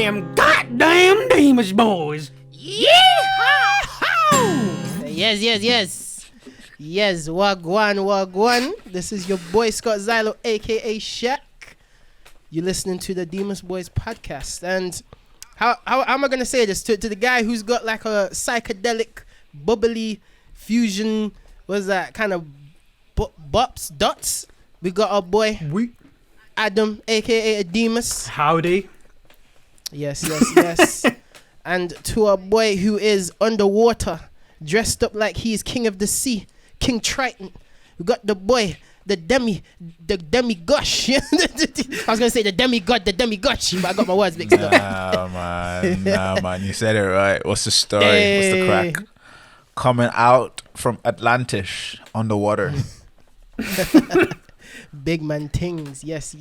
Them goddamn Deemus boys. Yeah! Yes, wagwan. This is your boy Scott Zylo, aka Shaq. You're listening to the Deemus Boys podcast. And how am I gonna say this to the guy who's got like a psychedelic, bubbly fusion? What's that kind of bops dots? We got our boy Adam, aka Deemus. Howdy. Yes. And to our boy who is underwater, dressed up like he's king of the sea, King Triton. We got the boy, the demi-gosh. I was going to say the demi-gosh, but I got my words mixed up. Nah, man. You said it right. What's the story? What's the crack? Coming out from Atlantis underwater. Big man things. Yes.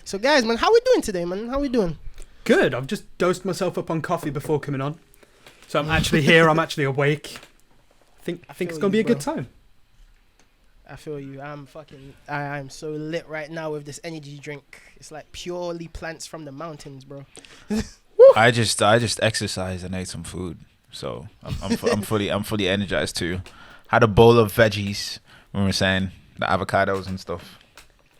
So, guys, man, how we doing today, man? How we doing? Good. I've just dosed myself up on coffee before coming on. So I'm actually here. I'm actually awake. I think it's going to be a good time. I feel you. I'm so lit right now with this energy drink. It's like purely plants from the mountains, bro. I just exercised and ate some food. So I'm fully energized too. Had a bowl of veggies when we were saying the avocados and stuff.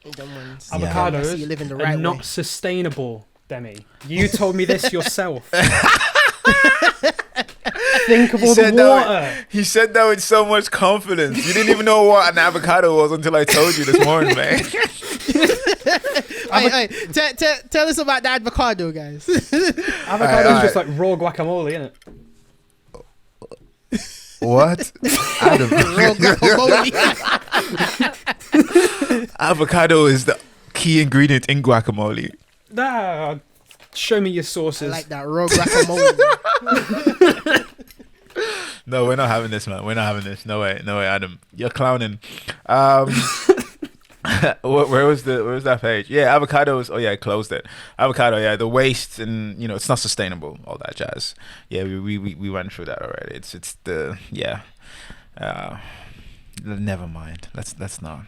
Avocados you live in the right are not way. Sustainable, Demi. You told me this yourself. Think of all the water. He said that with so much confidence. You didn't even know what an avocado was until I told you this morning, man. Tell us about the avocado, guys. Avocado is just like raw guacamole, isn't it? What? Adam. Raw guacamole. Avocado is the key ingredient in guacamole. Nah, show me your I sources. like that raw guacamole. No, we're not having this, man. We're not having this. No way, Adam. You're clowning. Where was that page? Yeah, avocados. Oh yeah, I closed it. Avocado. Yeah, the waste and it's not sustainable. All that jazz. Yeah, we went through that already. It's the never mind. Let's not.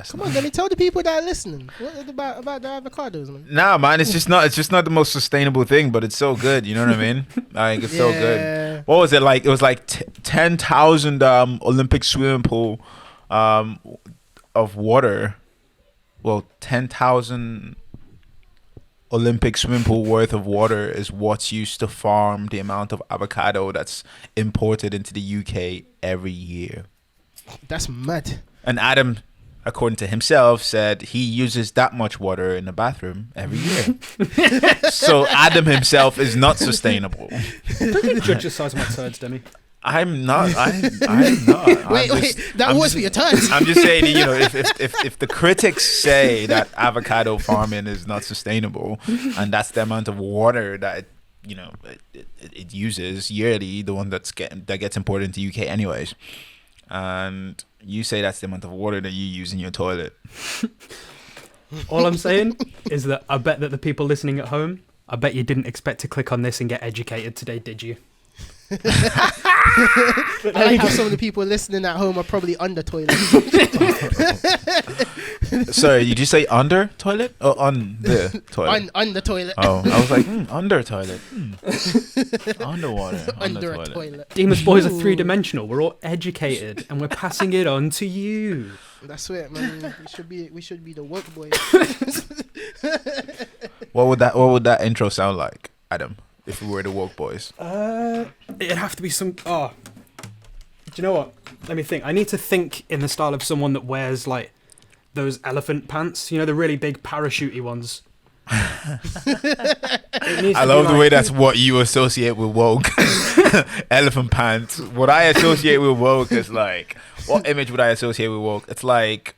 Come on, let me tell the people that are listening. What about the avocados, man? Nah, man, it's just not the most sustainable thing, but it's so good. You know what I mean? Like it's so good. What was it like? It was like 10,000 Olympic swimming pool of water. Well, 10,000 Olympic swimming pool worth of water is what's used to farm the amount of avocado that's imported into the UK every year. That's mad. And Adam, according to himself, said he uses that much water in the bathroom every year. So Adam himself is not sustainable. Don't you judge the size of my turds, Demi? I'm not. Wait, that was for your turds. I'm just saying, if the critics say that avocado farming is not sustainable, and that's the amount of water that it uses yearly, the one that gets imported into UK anyways, and you say that's the amount of water that you use in your toilet. All I'm saying is that I bet that the people listening at home, I bet you didn't expect to click on this and get educated today, did you? I like how some of the people listening at home are probably under toilet. Sorry, did you say under toilet or on the toilet? On the toilet. Oh, I was like, under toilet. Underwater. Under a toilet. Deemus boys are three-dimensional. We're all educated and we're passing it on to you. That's it, man. We should be the woke boys. What would that intro sound like, Adam? If we were the woke boys? It'd have to be some... Oh. Do you know what? Let me think. I need to think in the style of someone that wears, like, those elephant pants. You know, the really big parachutey ones. I love the way that's what you associate with woke. Elephant pants. What I associate with woke is like... What image would I associate with woke? It's like...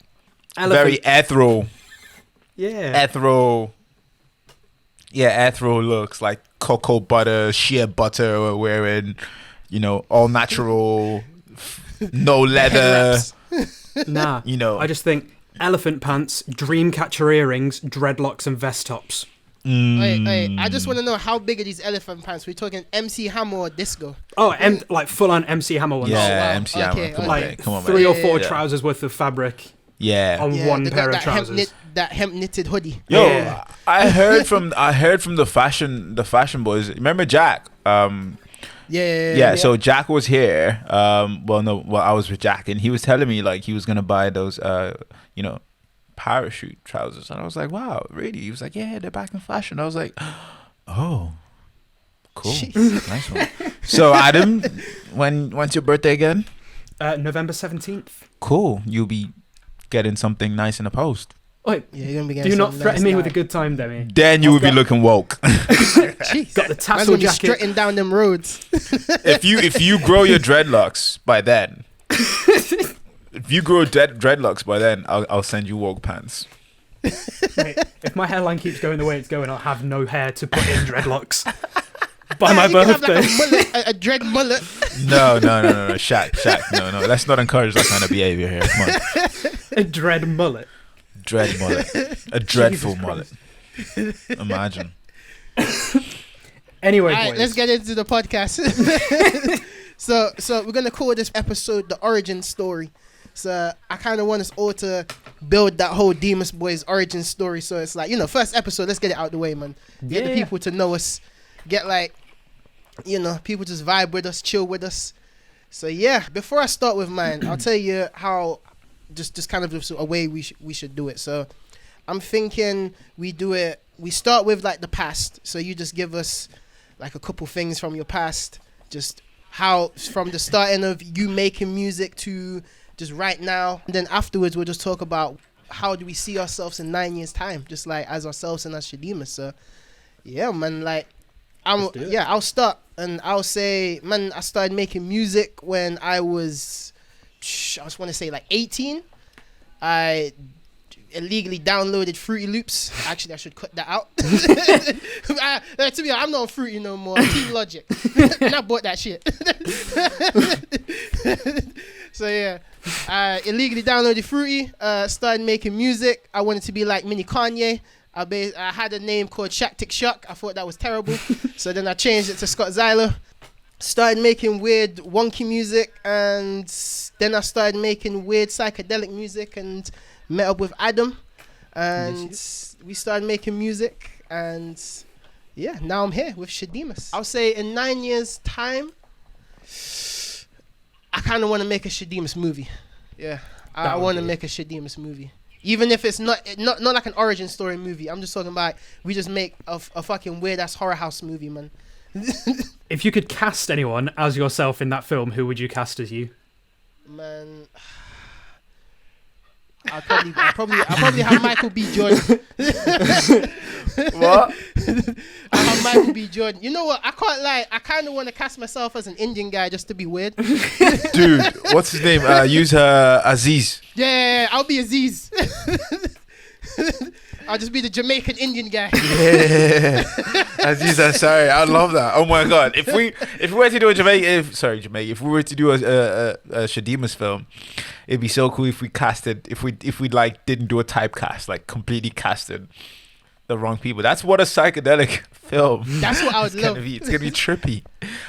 Very ethereal. Yeah. Ethereal looks like cocoa butter, shea butter we're wearing, all natural, no leather. Nah, I just think elephant pants, dreamcatcher earrings, dreadlocks and vest tops. Hey, I just want to know how big are these elephant pants? We're talking MC Hammer or Disco? Oh, like full on MC Hammer ones. Yeah, wow. MC Hammer. Okay, Come on, like man. Come on, 3 man. or 4 trousers worth of fabric. Yeah. on one pair of that trousers. that hemp knitted hoodie. Yo, Yeah. I heard from the fashion boys. Remember Jack? Yeah, so Jack was here. I was with Jack, and he was telling me like he was gonna buy those, parachute trousers, and I was like, wow, really? He was like, yeah, they're back in fashion. I was like, oh, cool, nice one. So Adam, when's your birthday again? November 17th. Cool, you'll be getting something nice in the post. Wait, Yeah, you're gonna be do getting not some threaten nice me with a guy. good time, Demi. Then you will be looking woke. Jeez. Got the Man's tassel gonna be jacket. strutting down them roads. if you grow your dreadlocks by then, I'll send you woke pants. Mate, if my hairline keeps going the way it's going, I'll have no hair to put in dreadlocks by my You can have, birthday. like, a mullet, a dread mullet. No, Shaq, no. Let's not encourage that kind of behavior here. Come on. A dread mullet. Dread mullet. A dreadful Jesus mullet. Imagine. Anyway, All right, boys. let's get into the podcast. So we're gonna call this episode the origin story. So I kind of want us all to build that whole Deemus Boys origin story. So it's like, first episode, let's get it out the way, man. Get the Yeah. people to know us. Get like, people just vibe with us, chill with us. So yeah, before I start with mine, I'll tell you how, just kind of a way we should do it. So I'm thinking we start with like the past. So you just give us like a couple things from your past, just how from the starting of you making music to just right now. And then afterwards we'll just talk about how do we see ourselves in 9 years time, just like as ourselves and as Shadeemus. So yeah, man, like Let's do it. I'll start and I'll say, man, I started making music when I was, I just want to say like 18. I illegally downloaded Fruity Loops. Actually, I should cut that out. To be honest, I'm not on Fruity no more. I'm Team Logic. And I bought that shit. So yeah, I illegally downloaded Fruity, started making music. I wanted to be like mini Kanye. I had a name called Shaq Shock. I thought that was terrible. So then I changed it to Scott Zylo. Started making weird wonky music, and then I started making weird psychedelic music and met up with Adam, and we started making music, and yeah, now I'm here with Shadeemus. I'll say in 9 years time, I kind of want to make a Shadeemus movie. Yeah, I want to make a Shadeemus movie. Even if it's not like an origin story movie. I'm just talking about we just make a fucking weird ass horror house movie, man. If you could cast anyone as yourself in that film, who would you cast as you? Man, I'll probably have Michael B. Jordan. What? I'll have Michael B. Jordan. You know what? I can't lie. I kind of want to cast myself as an Indian guy just to be weird. Dude, what's his name? Use Aziz. Yeah, I'll be Aziz. I'll just be the Jamaican Indian guy. Yeah. Aziz Ansari. I love that. Oh my god. If we were to do a Jamaica, if we were to do a Shadeemus film, it'd be so cool if we casted, if we like didn't do a typecast, like completely casted the wrong people. That's what a psychedelic film. That's what I would love. It's gonna be trippy.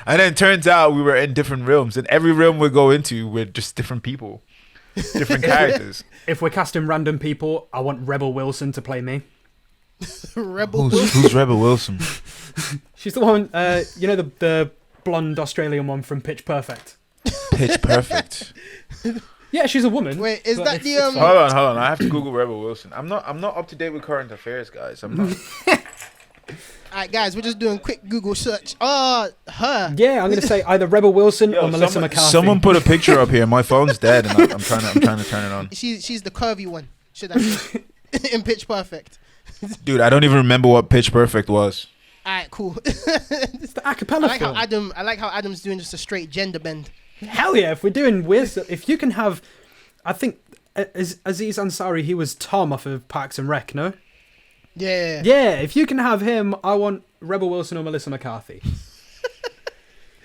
And then it turns out we were in different realms, and every realm we go into, we're just different people, different characters. If we're casting random people, I want Rebel Wilson to play me. Rebel Wilson. Who's Rebel Wilson? She's the one, the blonde Australian one from Pitch Perfect. Pitch Perfect. Yeah, she's a woman. Wait, is but that it's the fine. Hold on. I have to Google Rebel Wilson. I'm not up to date with current affairs, guys. I'm not. Alright, guys, we're just doing a quick Google search. Oh, her. Yeah, I'm gonna say either Rebel Wilson or Melissa McCarthy. Someone put a picture up here. My phone's dead, and I'm trying to turn it on. She's the curvy one. Should I say? In Pitch Perfect. Dude, I don't even remember what Pitch Perfect was. Alright, cool. It's the I acapella like film. how Adam's doing just a straight gender bend. Hell yeah! If we're doing weird stuff, if you can have, I think Aziz Ansari, he was Tom off of Parks and Rec, no? Yeah. Yeah, if you can have him, I want Rebel Wilson or Melissa McCarthy.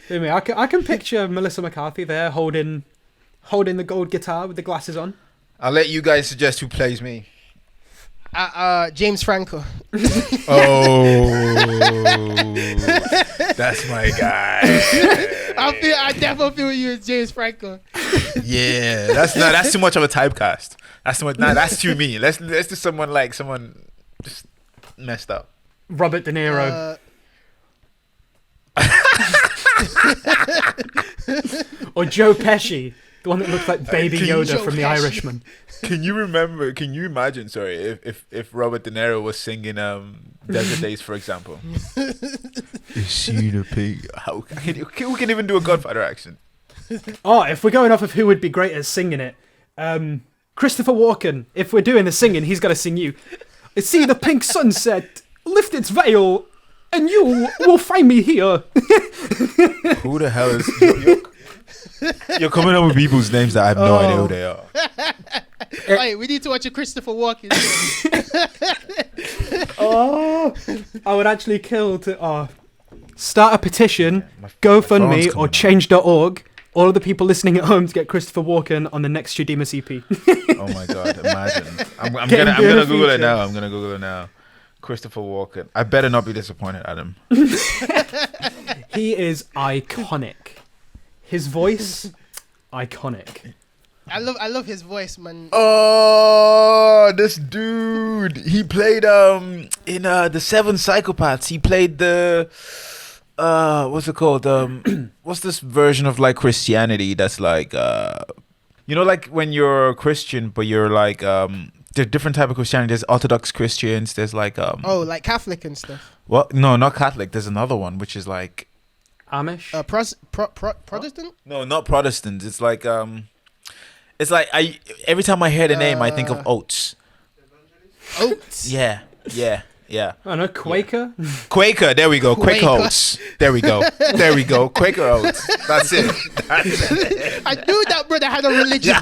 I can picture Melissa McCarthy there holding the gold guitar with the glasses on. I'll let you guys suggest who plays me. James Franco. Oh, that's my guy. I definitely feel you as James Franco. Yeah, that's too much of a typecast. That's too much. Nah, that's too me. Let's do someone just messed up. Robert De Niro. Or Joe Pesci, the one that looks like Baby Yoda from The Irishman. Can you imagine? Sorry, if Robert De Niro was singing Desert Days, for example. Is she the pig? We can even do a Godfather accent. Oh, if we're going off of who would be great at singing it, Christopher Walken. If we're doing the singing, he's got to sing you. See the pink sunset, lift its veil, and you will find me here. Who the hell is... You're coming up with people's names that I have no idea who they are. Hey, we need to watch a Christopher Walken. I would actually kill to start a petition, GoFundMe or change.org. All of the people listening at home to get Christopher Walken on the next Shadeemus EP. Oh my god, imagine. I'm gonna Google it now. I'm gonna Google it now. Christopher Walken. I better not be disappointed at him. He is iconic. His voice, iconic. I love his voice, man. Oh, this dude. He played in the Seven Psychopaths. He played the what's it called? What's this version of like Christianity that's like like when you're Christian but you're like there's different type of Christianity. There's Orthodox Christians, there's like like Catholic and stuff. Well, no, not Catholic. There's another one which is like Amish? Protestant? No, not Protestants. It's like I every time I hear the name I think of oats. Oats. Yeah. I don't know, Quaker? Yeah. Quaker, there we go. Quaker oats. There we go. Quaker oats. That's it. I knew that brother had a religion.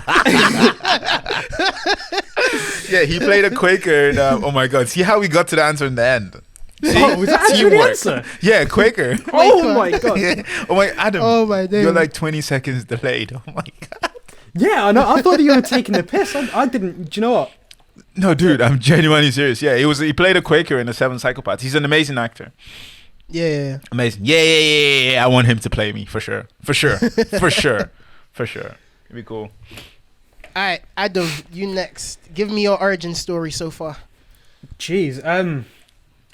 Yeah, he played a Quaker. And, oh my God. See how we got to the answer in the end? See? Was that actually the answer? Yeah, Quaker. Oh my God. Yeah. Oh my Adam. Oh my day. You're like 20 seconds delayed. Oh my God. Yeah, I know. I thought you were taking the piss. I didn't. Do you know what? No, dude, I'm genuinely serious. Yeah, he played a Quaker in the Seven Psychopaths. He's an amazing actor. Yeah. Amazing. Yeah. I want him to play me for sure. It'd be cool. Alright, Adam, you next. Give me your origin story so far. Jeez, I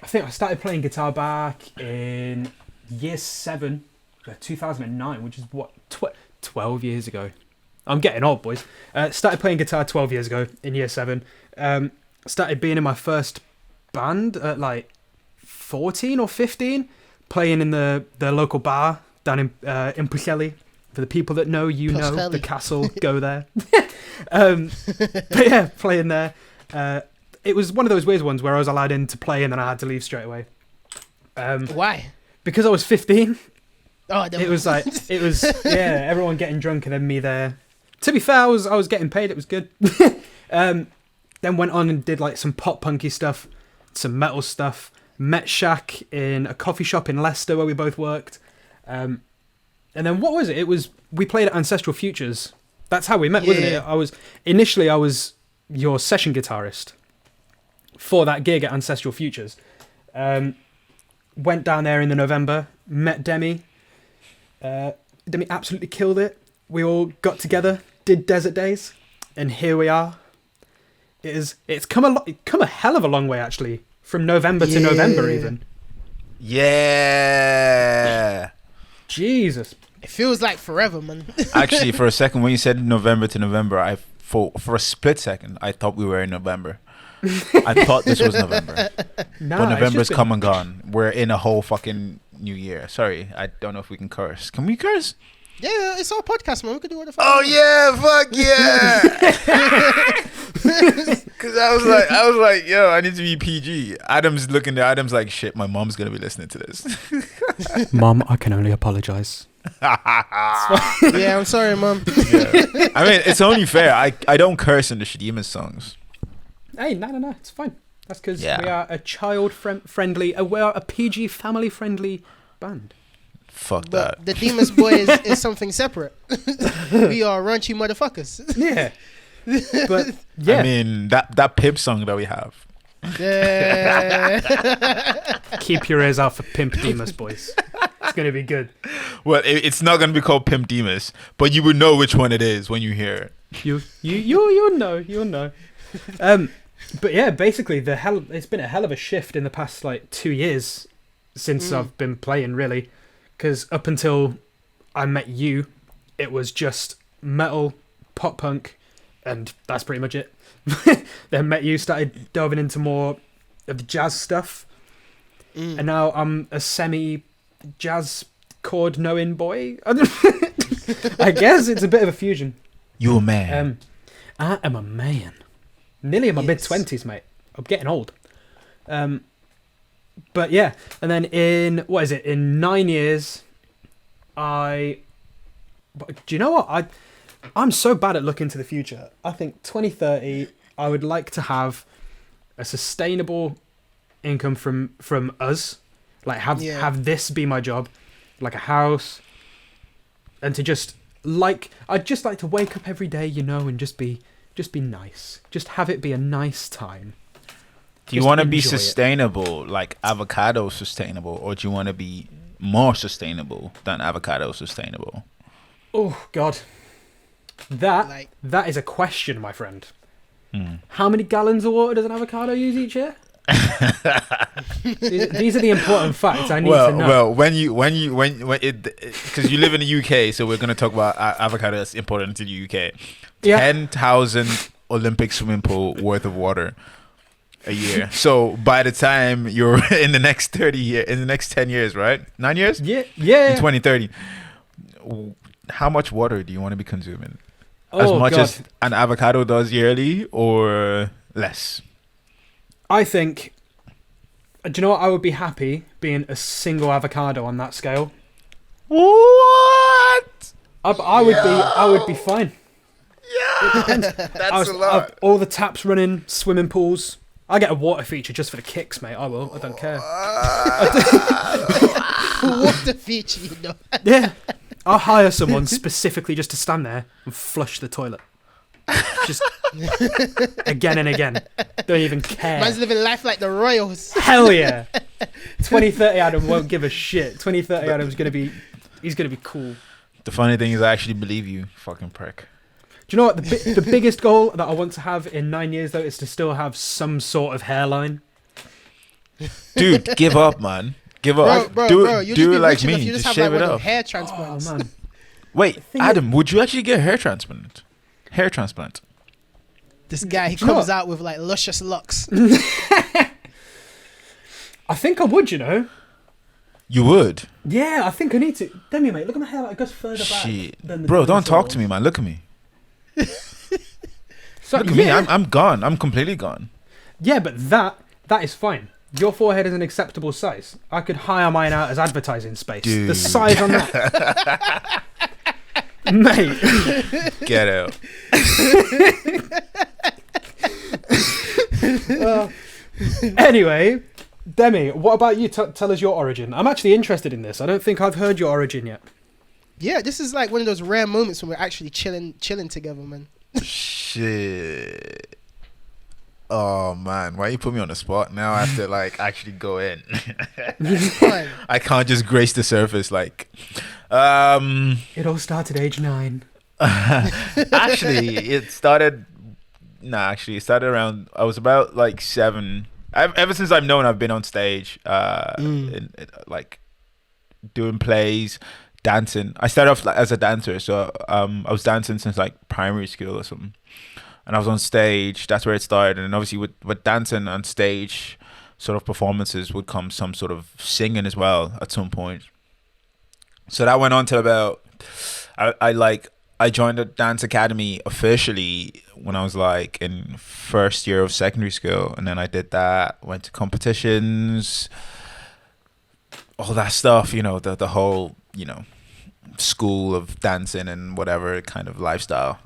think I started playing guitar back in year 7, 2009, which is what 12 years ago. I'm getting old, boys. Started playing guitar 12 years ago in year 7. Started being in my first band at like 14 or 15, playing in the local bar down in Pwllheli. For the people that know, know the castle, go there. But yeah, playing there. It was one of those weird ones where I was allowed in to play and then I had to leave straight away. Why? Because I was 15. Oh, it was everyone getting drunk and then me there. To be fair, I was getting paid. It was good. Then went on and did like some pop punky stuff, some metal stuff. Met Shaq in a coffee shop in Leicester where we both worked. And then what was it? We played at Ancestral Futures. That's how we met, wasn't it? I was your session guitarist for that gig at Ancestral Futures. Went down there in the November, met Demi. Demi absolutely killed it. We all got together, did Desert Days, and here we are. It's come a hell of a long way actually, from November to November even. Yeah. Jesus. It feels like forever, man. Actually, for a second when you said November to November, for a split second I thought we were in November. I thought this was November. Nah, but November's come and gone. We're in a whole fucking new year. Sorry, I don't know if we can curse. Can we curse? Yeah, it's our podcast, man. We can do what the fuck. Oh yeah, fuck yeah! Because I was like, yo, I need to be PG. Adam's looking there. Adam's like, shit, my mom's gonna be listening to this. Mom, I can only apologize. Yeah, I'm sorry, Mom. Yeah. I mean, it's only fair. I don't curse in the Shadeemus songs. Hey, no, it's fine. That's because we are a child-friendly, we are a PG family-friendly band. Fuck but that. The Deemus boy is something separate. We are raunchy motherfuckers. Yeah. But yeah. I mean, that Pip song that we have. Keep your ears out for Pimp Deemus, boys. It's gonna be good. Well, it's not gonna be called Pimp Deemus, but you would know which one it is when you hear it. You'll know. But yeah, basically it's been a hell of a shift in the past like 2 years since I've been playing, really, because up until I met you, it was just metal, pop punk, and that's pretty much it. Then met you, started delving into more of the jazz stuff, and now I'm a semi-jazz chord knowing boy. I guess it's a bit of a fusion. You a man. I am a man. Nearly in my Yes. mid-20s, mate. I'm getting old. But yeah, and then in 9 years, do you know what? I'm so bad at looking to the future. I think 2030, I would like to have a sustainable income from us, like have this be my job, like a house, and to I'd just like to wake up every day, and just be nice, just have it be a nice time. Do you want to be sustainable, like avocado sustainable, or do you want to be more sustainable than avocado sustainable? Oh God, that is a question, my friend. Mm. How many gallons of water does an avocado use each year? These are the important facts I need to know. Well, because you live in the UK, so we're going to talk about avocado that's imported into the UK. Yeah. 10,000 Olympic swimming pool worth of water a year. So by the time you're in the next 10 years, right? 9 years? Yeah. In 2030, how much water do you want to be consuming? As much as an avocado does yearly, or less? I think. Do you know what? I would be happy being a single avocado on that scale. What? I would be fine. Yeah, that's a lot. All the taps running, swimming pools. I get a water feature just for the kicks, mate. I will. I don't care. Water feature, Yeah. I'll hire someone specifically just to stand there and flush the toilet. Just again and again. Don't even care. Man's living life like the royals. Hell yeah. 2030 Adam won't give a shit. 2030 Adam's gonna be cool. The funny thing is, I actually believe you, fucking prick. Do you know what? The biggest goal that I want to have in 9 years, though, is to still have some sort of hairline. Dude, give up, man. Give up. Bro, do it like me. You Just have shave like it one of off. hair transplants. Oh man. Wait, Adam, would you actually get a hair transplant? Hair transplant. This guy, he comes out with like luscious locks. I think I would, You would? Yeah, I think I need to. Demi, mate, look at my hair. Like, it goes further Shit. back. Than the Bro, don't talk dinosaurs. to me, man. Look at me. So, Look at me. I'm gone. I'm completely gone. Yeah, but that is fine. Your forehead is an acceptable size. I could hire mine out as advertising space. Dude. The size on that. Mate. Get out. Anyway, Demi, what about you? Tell us your origin. I'm actually interested in this. I don't think I've heard your origin yet. Yeah, this is like one of those rare moments when we're actually chilling together, man. Shit. Oh man, why you put me on the spot now? I have to like actually go in. Fine. I can't just grace the surface like. It all started age 9. Actually, it started. It started around. I was about like 7. Ever since I've known, I've been on stage, like doing plays, dancing. I started off as a dancer, so I was dancing since like primary school or something. And I was on stage. That's where it started. And obviously, with dancing on stage, sort of performances would come some sort of singing as well at some point. So that went on till about. I joined a dance academy officially when I was like in first year of secondary school, and then I did that. Went to competitions, all that stuff. The whole school of dancing and whatever kind of lifestyle.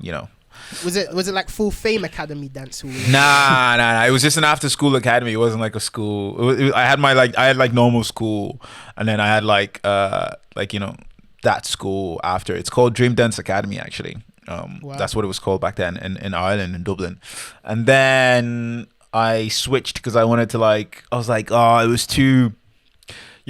Was it like full fame academy dance? Nah. It was just an after school academy. It wasn't like a school. I had normal school, and then I had that school after. It's called Dream Dance Academy actually. Wow. That's what it was called back then in Ireland, in Dublin. And then I switched because I wanted to like, I was like, oh, it was too,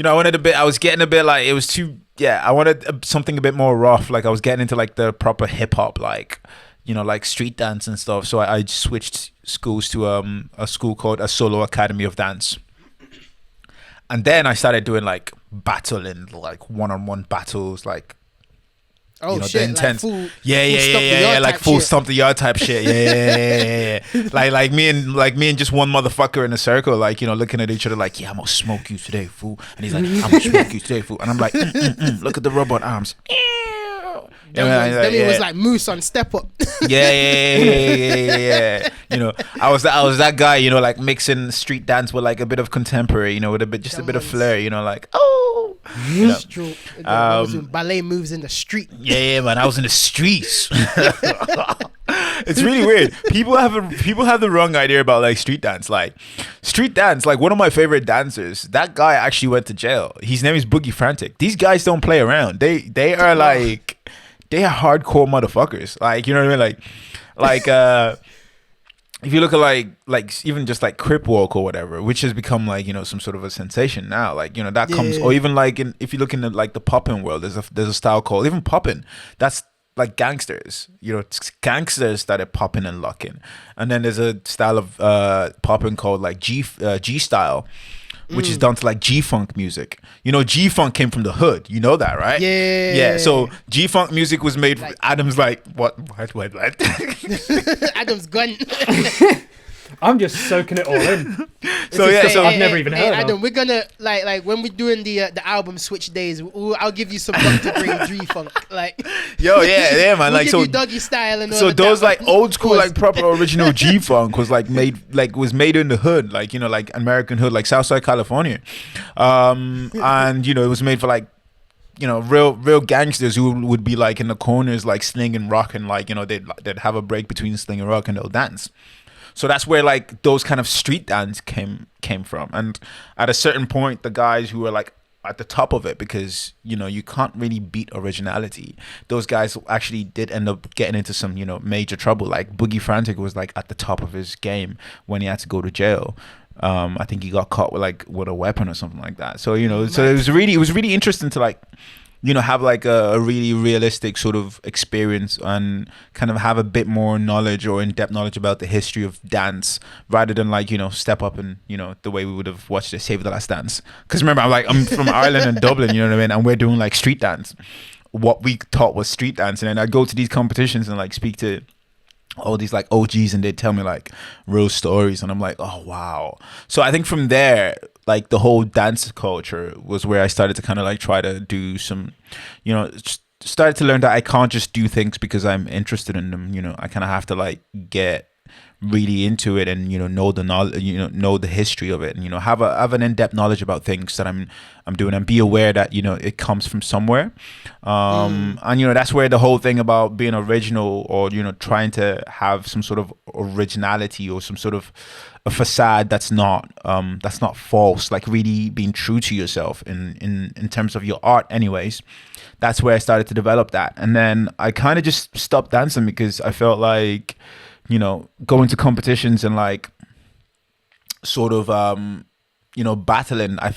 I wanted a bit, I was getting a bit like, it was too, I wanted something a bit more rough. Like I was getting into like the proper hip hop, like, like street dance and stuff. So I switched schools to a school called a Solo Academy of Dance. And then I started doing like battling, like one-on-one battles, like, shit, the intense, like full like full stomp the yard type shit, yeah. like me and just one motherfucker in a circle, like, looking at each other, like, yeah, I'm gonna smoke you today, fool. And he's like, I'm gonna smoke you today, fool. And I'm like, look at the robot arms. Then it was like Moose on Step Up. Yeah. I was that guy, like mixing street dance with like a bit of contemporary, with a bit of flair, like, oh, I was doing ballet moves in the street. Yeah, man, I was in the streets. It's really weird. People have the wrong idea about like street dance. Like one of my favorite dancers, that guy actually went to jail. His name is Boogie Frantic. These guys don't play around. They are like, they are hardcore motherfuckers. Like, you know what I mean? Like if you look at like even just like Crip Walk or whatever, which has become like, some sort of a sensation now. Like, that comes, or even like if you look in like the poppin' world, there's a style called even poppin'. That's like gangsters. It's gangsters started popping and locking. And then there's a style of poppin' called like G style, which is done to like G-funk music. G-funk came from the hood. You know that, right? Yeah. So G-funk music was made. Like, Adam's like, what? Adam's gun. I'm just soaking it all in. So I've never even heard of. Adam, we're gonna like when we're doing the album switch days. I'll give you some Dr. Dre G-funk. Like, man. We'll like give so, you Doggy Style and all so of those that, like old school like proper original G-funk was like made in the hood, like like American hood, like Southside California, and it was made for like real gangsters who would be like in the corners like slinging rock and like they'd have a break between sling and rock and they'll dance. So that's where like those kind of street dance came from. And at a certain point, the guys who were like at the top of it, because you can't really beat originality, those guys actually did end up getting into some major trouble. Like Boogie Frantic was like at the top of his game when he had to go to jail. I think he got caught with a weapon or something like that. So so it was really interesting to like have like a really realistic sort of experience and kind of have a bit more knowledge or in-depth knowledge about the history of dance, rather than like step up and the way we would have watched the Save the Last Dance. Because remember, I'm from Ireland and Dublin, you know what I mean, and we're doing like street dance, what we thought was street dance. And then I'd go to these competitions and like speak to all these like OGs, and they'd tell me like real stories, and I'm like, oh wow. So I think from there, like the whole dance culture was where I started to kind of like try to do some, started to learn that I can't just do things because I'm interested in them. I kind of have to like get really into it and know the knowledge, know the history of it, and have an in-depth knowledge about things that I'm doing, and be aware that it comes from somewhere, and that's where the whole thing about being original, or trying to have some sort of originality or some sort of a facade that's not false, like really being true to yourself in terms of your art anyways. That's where I started to develop that. And then I kind of just stopped dancing because I felt like going to competitions and like sort of battling, I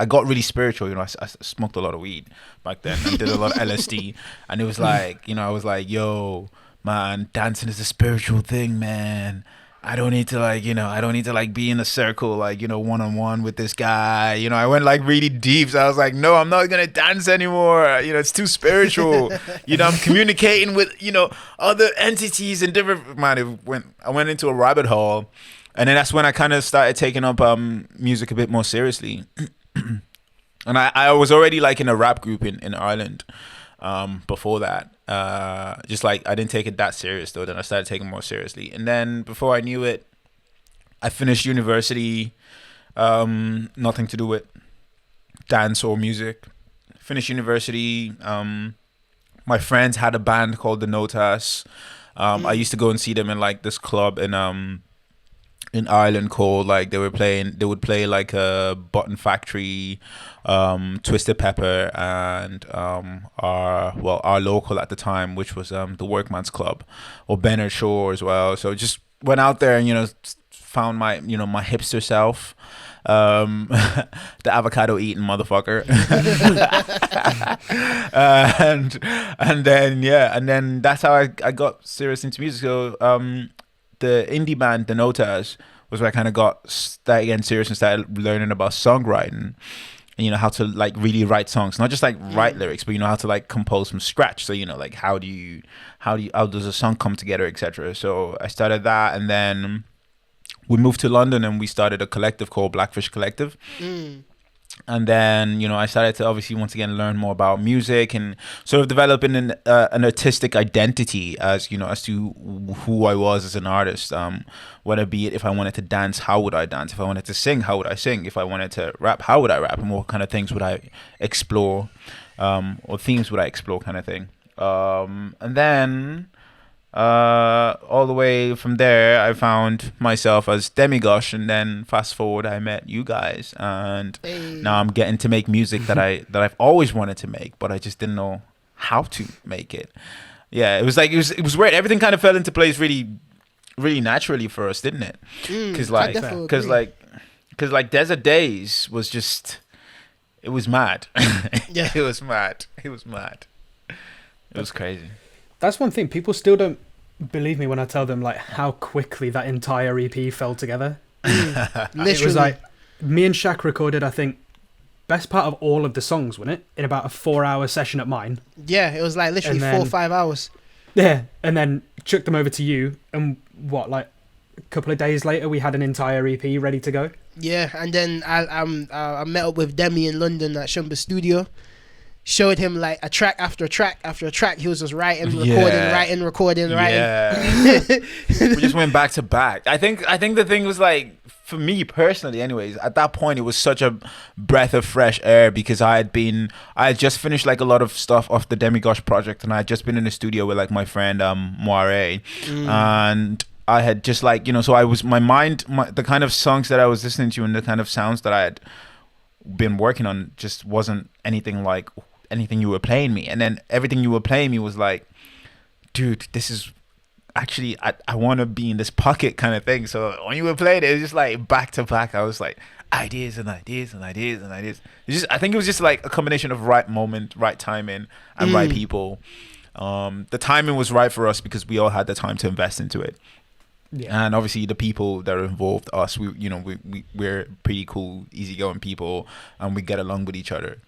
got really spiritual. I smoked a lot of weed back then and did a lot of LSD, and it was like I was like, yo man, dancing is a spiritual thing, man. I don't need to like be in a circle like one-on-one with this guy. I went like really deep. So I was like, no, I'm not gonna dance anymore. It's too spiritual. I'm communicating with other entities and different. Man, I went into a rabbit hole, and then that's when I kind of started taking up music a bit more seriously. And I was already like in a rap group in Ireland before that. Just like I didn't take it that serious though. Then I started taking it more seriously, and then before I knew it, I finished university. Nothing to do with dance or music. Finished university. My friends had a band called the Notas. I used to go and see them in like this club in Ireland called, like, they would play like a Button Factory, Twisted Pepper, and our local at the time, which was the Workman's Club, or Bennett Shore as well. So just went out there and found my my hipster self, the avocado eating motherfucker. And then that's how I got serious into music. So the indie band the Notas was where I kind of started getting serious and started learning about songwriting. And how to like really write songs, not just like write lyrics, but how to like compose from scratch. So like how does a song come together, etc. So I started that, and then we moved to London and we started a collective called Blackfish Collective. And then I started to obviously once again learn more about music and sort of developing an artistic identity as as to who I was as an artist. Whether be it if I wanted to dance, how would I dance? If I wanted to sing, how would I sing? If I wanted to rap, how would I rap? And what kind of things would I explore, or themes would I explore, kind of thing. And then all the way from there, I found myself as Demigosh, and then fast forward, I met you guys, and now I'm getting to make music that I've always wanted to make, but I just didn't know how to make it. Yeah, it was weird. Everything kind of fell into place really, really naturally for us, didn't it? Because Desert Days was just, it was mad. Yeah, it was mad. It was crazy. That's one thing. People still don't believe me when I tell them like how quickly that entire EP fell together. Literally. It was like me and Shaq recorded, I think, best part of all of the songs, wasn't it? In about a 4-hour session at mine. Yeah, it was like literally 4 or 5 hours. Yeah, and then chucked them over to you, and like a couple of days later, we had an entire EP ready to go. Yeah, and then I met up with Demi in London at Shumba Studio. Showed him like a track after track after track. He was just writing, recording. Yeah. We just went back to back. I think the thing was like, for me personally anyways, at that point it was such a breath of fresh air, because I had just finished like a lot of stuff off the Demigosh project, and I had just been in the studio with like my friend Moire, and I had just like so I was the kind of songs that I was listening to and the kind of sounds that I had been working on just wasn't anything like anything you were playing me. And then everything you were playing me was like, dude, this is actually, I want to be in this pocket kind of thing. So when you were playing it was just like back to back. I was like ideas and ideas and ideas and ideas. I think it was just like a combination of right moment, right timing, and right people. The timing was right for us because we all had the time to invest into it. Yeah. And obviously the people that are involved, us, we're pretty cool, easygoing people, and we get along with each other.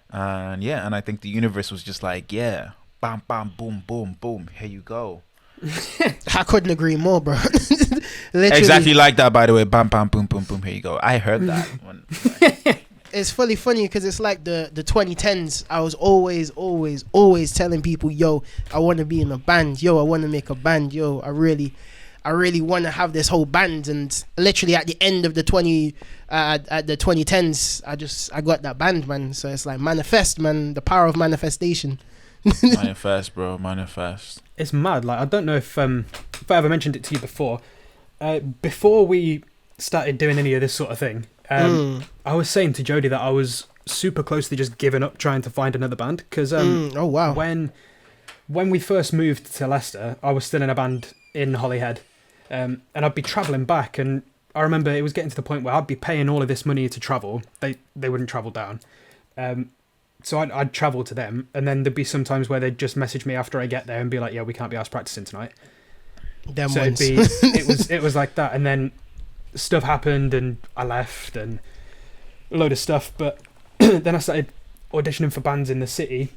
And and I think the universe was just like, yeah, bam, bam, boom, boom, boom, here you go. I couldn't agree more, bro. Exactly like that, by the way. Bam, bam, boom, boom, boom, here you go. I heard that one. It's fully funny because it's like the 2010s. I was always telling people, yo, I want to be in a band. Yo, I want to make a band. Yo, I really want to have this whole band. And literally at the end of the 2010s, I got that band, man. So it's like manifest, man. The power of manifestation. Manifest, bro. Manifest. It's mad. Like, I don't know if I ever mentioned it to you before. Before we started doing any of this sort of thing, I was saying to Jody that I was super close to just giving up trying to find another band. Because oh wow, when we first moved to Leicester, I was still in a band in Holyhead. And I'd be travelling back, and I remember it was getting to the point where I'd be paying all of this money to travel. They wouldn't travel down. So I'd travel to them, and then there'd be some times where they'd just message me after I get there and be like, yeah, we can't be asked practicing tonight. So it was like that, and then stuff happened and I left and a load of stuff, but then I started auditioning for bands in the city.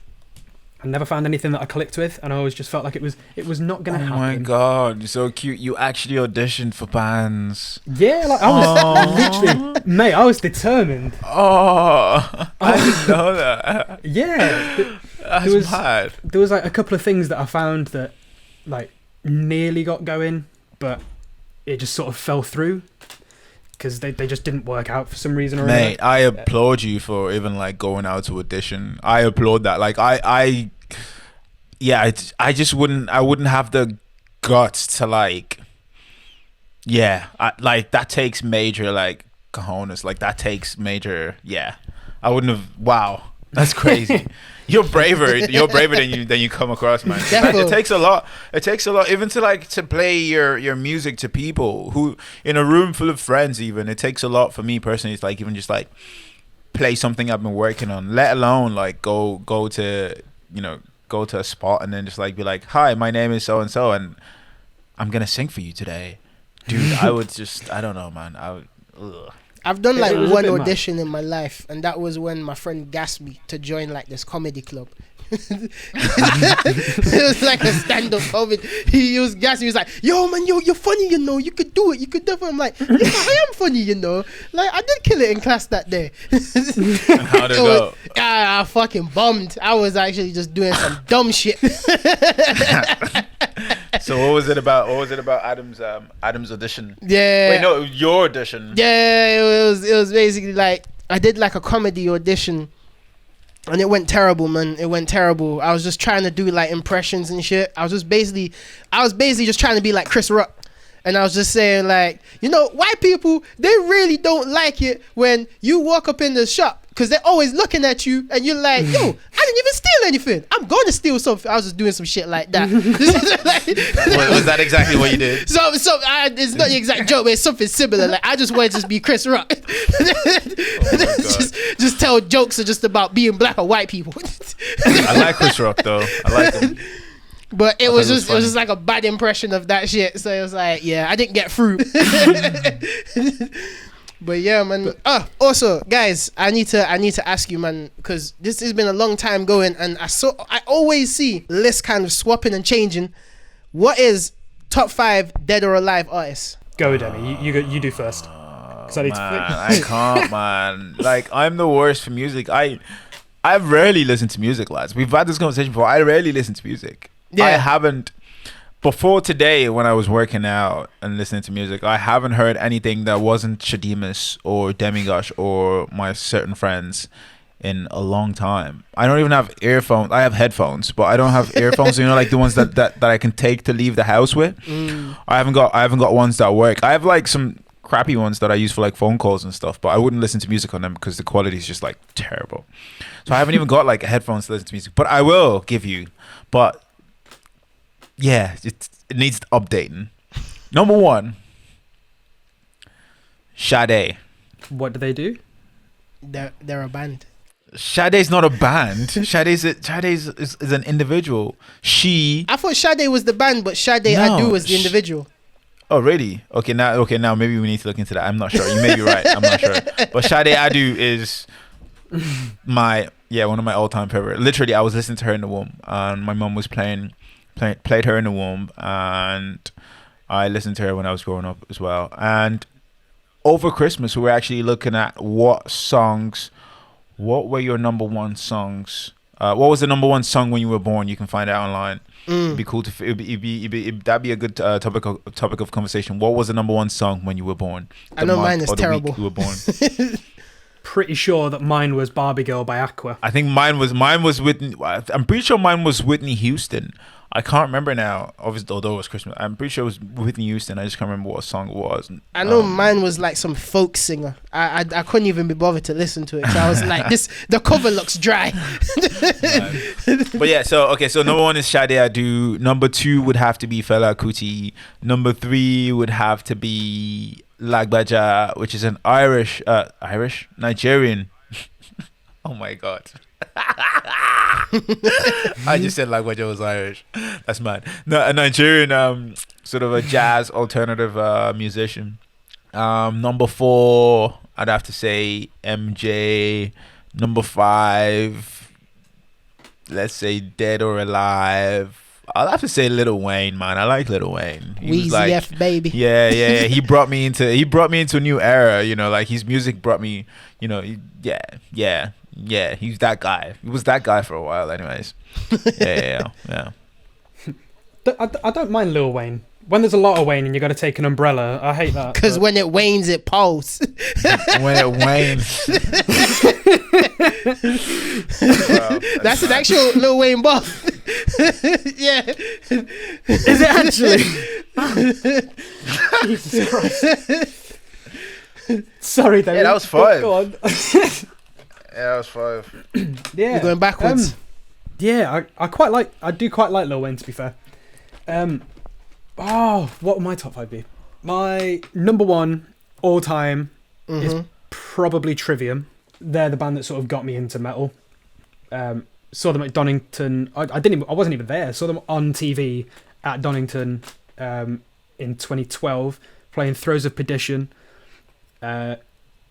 I never found anything that I clicked with, and I always just felt like it was not going to happen. Oh my god, you're so cute. You actually auditioned for bands. Yeah, like I was literally, mate, I was determined. Oh, I didn't know that. Yeah. That's mad. There was like a couple of things that I found that like nearly got going, but it just sort of fell through because they just didn't work out for some reason or another. Mate, I applaud you for even like going out to audition. I applaud that. Like I just wouldn't have the guts to like, like that takes major like cojones. Like that takes major. Yeah, I wouldn't have. Wow. That's crazy. You're braver. You're braver than you come across, man. Definitely. It takes a lot. It takes a lot, even to play your music to people who in a room full of friends. Even it takes a lot for me personally. It's like even just like play something I've been working on. Let alone like go to go to a spot and then just like be like, "Hi, my name is so and so, and I'm gonna sing for you today." Dude, I would just, I don't know, man. I've done like It was a one bit mad. audition in my life, and that was when my friend gassed me to join like this comedy club. It was like a stand-up comedy. He was gassing. He was like, "Yo, man, you're funny, you know. You could do it. You could definitely." I'm like, "Yeah, I am funny, you know. Like I did kill it in class that day." And how'd it go? I fucking bummed. I was actually just doing some dumb shit. So what was it about? What was it about Adam's audition? Yeah. Wait, no, your audition. Yeah, it was basically like I did like a comedy audition, and it went terrible, man. It went terrible. I was just trying to do like impressions and shit. I was basically just trying to be like Chris Rock. And I was just saying, like, you know, white people, they really don't like it when you walk up in the shop because they're always looking at you and you're like, yo, I didn't even steal anything. I'm going to steal something. I was just doing some shit like that. Was that exactly what you did? So it's not the exact joke, but it's something similar. Like, I just wanted to just be Chris Rock. Just tell jokes are just about being black or white people. I like Chris Rock, though. I like him. But it was it was just like a bad impression of that shit. So it was like, yeah, I didn't get through. But yeah, man. Also, guys, I need to ask you, man, because this has been a long time going, and I always see lists kind of swapping and changing. What is top 5 dead or alive artists? Go, Demi. You do first. 'Cause I need to think. I can't, man. Like, I'm the worst for music. I rarely listen to music, lads. We've had this conversation before. I rarely listen to music. Yeah. I haven't. Before today, when I was working out and listening to music, I haven't heard anything that wasn't Shadeemus or Demigosh or my certain friends in a long time. I don't even have earphones. I have headphones, but I don't have earphones. You know, like the ones that I can take to leave the house with. I haven't got ones that work. I have like some crappy ones that I use for like phone calls and stuff, but I wouldn't listen to music on them because the quality is just like terrible. So I haven't even got like headphones to listen to music, but I will give you. But yeah, it needs updating. Number 1, Sade. What do they do? They're a band. Sade's not a band. Sade's is an individual. I thought Sade was the band, but Sade Adu was the individual. Oh really? Okay, now maybe we need to look into that. I'm not sure. You may be right. I'm not sure. But Sade Adu is one of my all-time favorite. Literally, I was listening to her in the womb, and my mom was played her in the womb, and I listened to her when I was growing up as well. And over Christmas, we were actually looking at what were your number 1 songs. What was the number 1 song when you were born? You can find it online. It'd be cool that'd be a good topic of conversation. What was the number 1 song when you were born? I know mine is terrible. You were born. Pretty sure that mine was Barbie Girl by Aqua. I think mine was Whitney. I'm pretty sure mine was Whitney Houston. I can't remember now. Obviously, although it was Christmas, I'm pretty sure it was Whitney Houston. I just can't remember what song it was. I know mine was like some folk singer. I couldn't even be bothered to listen to it. So I was like, the cover looks dry. But yeah, so number 1 is Sade Adu. Number 2 would have to be Fela Kuti. Number 3 would have to be Lagbaja, which is an Nigerian. Oh my god. I just said Lagbaja was Irish. That's mad. No, a Nigerian sort of a jazz alternative musician. Number 4, I'd have to say MJ. Number 5, let's say dead or alive, I'll have to say Lil Wayne, man. I like Lil Wayne. Weezy like, F baby. Yeah. He brought me into a new era. You know, like his music brought me. You know, yeah. He's that guy. He was that guy for a while, anyways. Yeah. I don't mind Lil Wayne. When there's a lot of Wayne and you got to take an umbrella, I hate that. Because when it wanes, it pours. When it wanes. Wow, that's an actual Lil Wayne bar. Yeah. Is it actually? Jesus Christ. Sorry, David. Yeah, that was fun. Go on. Yeah, I was 5. Yeah, You're going backwards. Yeah, I do quite like Lil Wayne, to be fair. What would my top 5 be? My number 1 all time is probably Trivium. They're the band that sort of got me into metal. Saw them at Donington. I wasn't even there. Saw them on TV at Donington in 2012, playing Throes of Perdition. And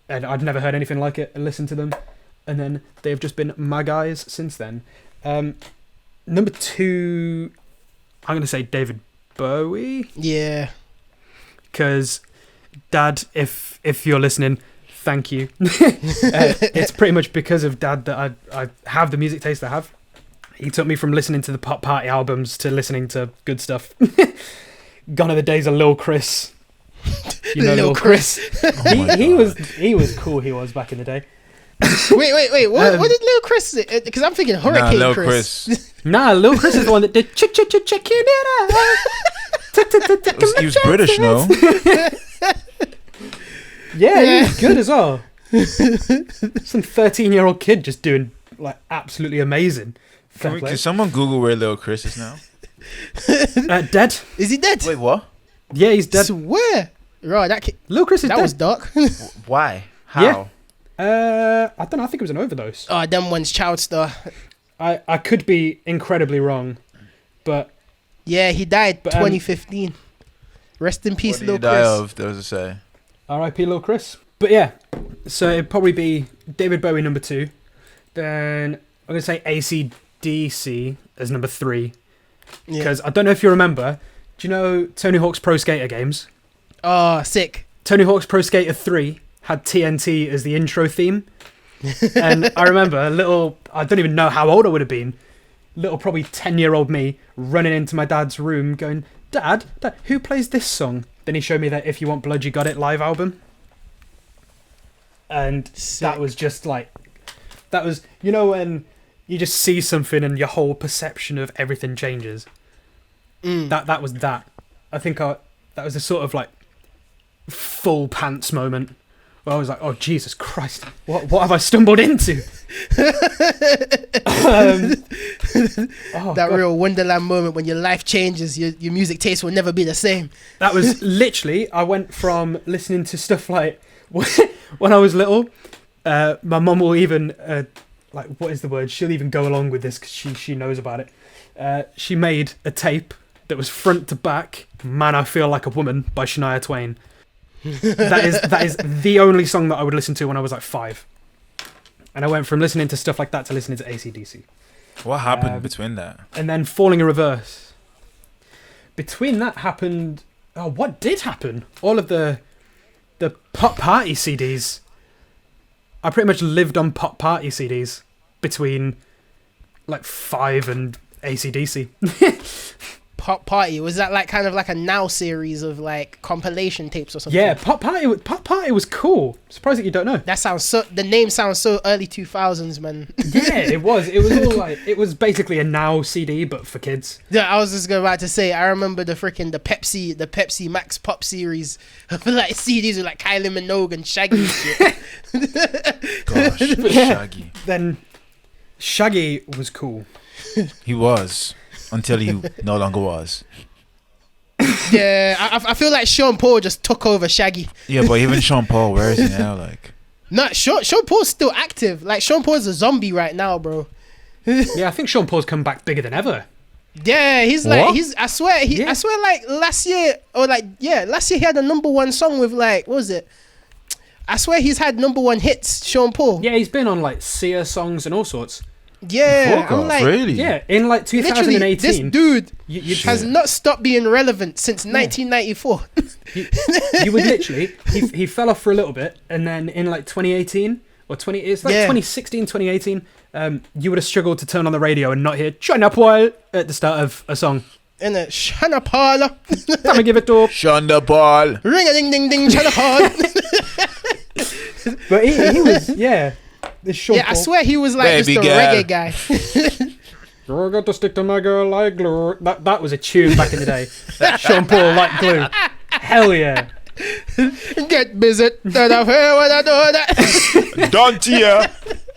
I'd never heard anything like it and listened to them. And then they've just been my guys since then. Number 2, I'm going to say David Bowie. Yeah. Because, Dad, if you're listening, thank you. It's pretty much because of Dad that I have the music taste I have. He took me from listening to the Pop Party albums to listening to good stuff. Gone are the days of Lil Chris. You know Lil Chris. He was cool. He was back in the day. Wait. What did Lil Chris say? Because I'm thinking Hurricane Lil Chris. Lil Chris is the one that did chicken dinner. He was British, no? Yeah, he was good as well. Some 13-year-old kid just doing like absolutely amazing. Can someone Google where Lil Chris is now? Dead. Is he dead? Wait, what? Yeah, he's dead. Swear. Right, that Lil Chris is that dead. was dark. Why? How? Yeah. I don't know. I think it was an overdose. Oh, them one's Child Star. I could be incredibly wrong, but Yeah, he died 2015. Rest in peace, What did Lil he die Chris. of? There was a say. R.I.P. Lil Chris. But yeah, so it'd probably be David Bowie number 2. Then I'm gonna say AC/DC as number 3 Yeah. because I don't know if you remember. Do you know Tony Hawk's Pro Skater games? Oh, sick. Tony Hawk's Pro Skater 3 had TNT as the intro theme. And I remember I don't even know how old I would have been, little probably 10-year-old me running into my dad's room going, Dad, who plays this song? Then he showed me that If You Want Blood, You Got It live album. And Sick. that was just like, that was, you know, when you just see something and your whole perception of everything changes. That was that. I think that was a sort of like full pants moment where I was like, oh Jesus Christ, what have I stumbled into? That real Wonderland moment when your life changes, your music taste will never be the same. That was literally, I went from listening to stuff like when I was little, my mum will even like, what is the word, she'll even go along with this because she knows about it. She made a tape that was front to back, Man I Feel Like a Woman by Shania Twain. That is the only song that I would listen to when I was like 5. And I went from listening to stuff like that to listening to AC/DC. What happened between that? And then Falling in Reverse. Between that happened... Oh, what did happen? All of the Pop Party CDs. I pretty much lived on Pop Party CDs between like 5 and AC/DC. Pop Party, was that like kind of like a Now series of like compilation tapes or something? Yeah, Pop Party was cool. Surprised that you don't know. That sounds so. The name sounds so early 2000s, man. Yeah, it was. It was all like, it was basically a Now CD but for kids. Yeah, I was just about to say. I remember the Pepsi Max Pop series of like CDs with like Kylie Minogue and Shaggy and shit. Gosh, Yeah. Shaggy. Then Shaggy was cool. He was. Until he no longer was. Yeah, I feel like Sean Paul just took over Shaggy. Yeah, but even Sean Paul, where is he now? Like, No, Sean Paul's still active. Like Sean Paul's a zombie right now, bro. Yeah, I think Sean Paul's come back bigger than ever. Yeah, he's What? like I swear like last year he had a #1 song with like, what was it? I swear he's had #1 hits, Sean Paul. Yeah, he's been on like Sia songs and all sorts. Yeah, fuck I'm off, like, really? Yeah, in like literally, 2018. this dude you has not stopped being relevant since 1994. you would literally, he fell off for a little bit, and then in like 2018 or 2016, 2018, you would have struggled to turn on the radio and not hear China Paul at the start of a song. And a Shana Paul, Let me give it to. Shonda Paul. ring a ding ding ding, Shana Paul. But he was, yeah. This Sean Yeah, I Paul. swear he was like Baby just a girl. reggae guy. I got to stick to my girl like glue. That was a tune back in the day. Sean Paul like glue. Hell yeah. Get busy, turn off here when I do that. Don't tear.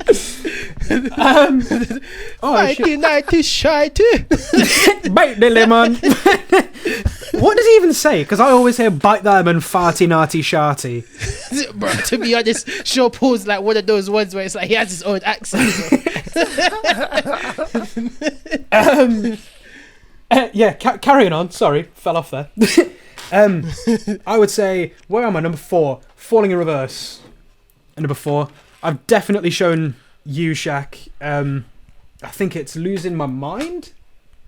Oh shit! 1990 shitey. Bite the lemon. What does he even say? Because I always hear bite the lemon, farty, narty, sharty. Bro, to be honest, Shaw Paul's like one of those ones where it's like he has his own accent. Yeah, carrying on. Sorry, fell off there. I would say, where am I? Number 4, Falling in Reverse. And number 4, I've definitely shown you, Shaq. I think it's Losing My Mind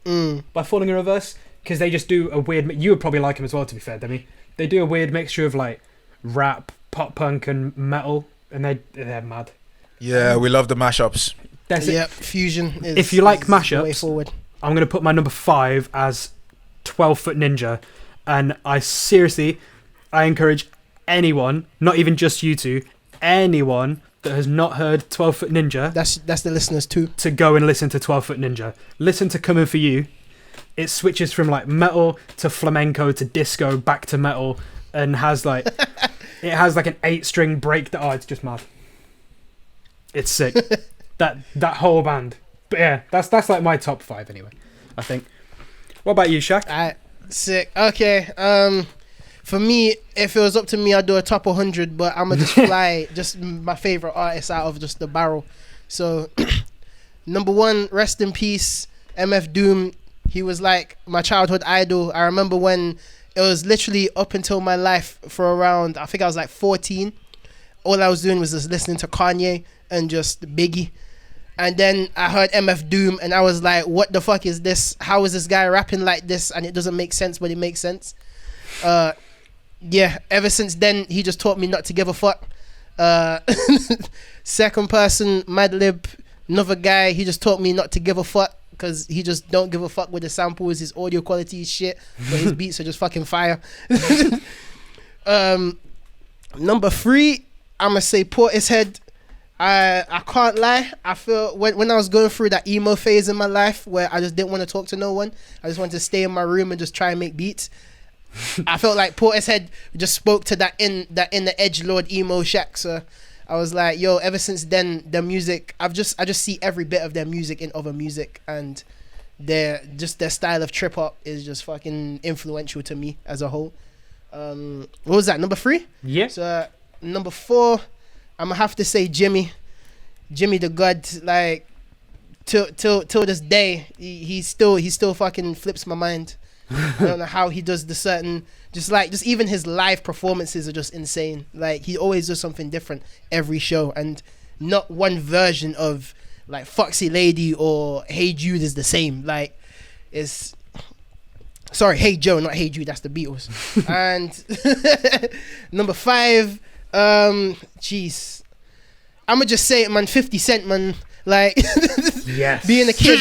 by Falling in Reverse, because they just do a weird. You would probably like him as well, to be fair, Demi. They do a weird mixture of like rap, pop punk, and metal, and they're mad. Yeah, we love the mashups. That's it. Yep, fusion. If you like is the way mashups, forward. I'm going to put my number 5 as 12 Foot Ninja. And I encourage anyone, not even just you two, anyone that has not heard 12 Foot Ninja. That's the listeners too. To go and listen to 12 Foot Ninja. Listen to Coming For You. It switches from like metal to flamenco to disco back to metal, and has like it has like an 8-string break that it's just mad. It's sick. that whole band. But yeah, that's like my top 5 anyway, I think. What about you, Shaq? Alright, sick. Okay. For me, if it was up to me, I'd do a top 100, but I'm gonna just fly just my favorite artists out of just the barrel. So, number 1, rest in peace, MF Doom. He was like my childhood idol. I remember when it was literally up until my life for around, I think I was like 14. All I was doing was just listening to Kanye and just Biggie. And then I heard MF Doom and I was like, what the fuck is this? How is this guy rapping like this? And it doesn't make sense, but it makes sense. Yeah, ever since then, he just taught me not to give a fuck. Second person, Madlib, another guy, he just taught me not to give a fuck, because he just don't give a fuck with the samples. His audio quality is shit, but his beats are just fucking fire. Number 3, I'm gonna say Portishead. I can't lie, I feel when I was going through that emo phase in my life where I just didn't want to talk to no one, I just wanted to stay in my room and just try and make beats. I felt like Portishead just spoke to that in the edgelord emo Shaq. So I was like, yo, ever since then, the music, I just see every bit of their music in other music, and their style of trip hop is just fucking influential to me as a whole. What was that, number 3? Yeah. So number 4, I'm gonna have to say Jimmy the God. Like till this day, he still fucking flips my mind. I don't know how he does the certain, just even his live performances are just insane. Like he always does something different every show, and not one version of like Foxy Lady or Hey Jude is the same. Like it's, sorry, Hey Joe, not Hey Jude, that's the Beatles. And number 5, jeez, I'ma just say it, man. 50 Cent, man. Like, yes, being a kid.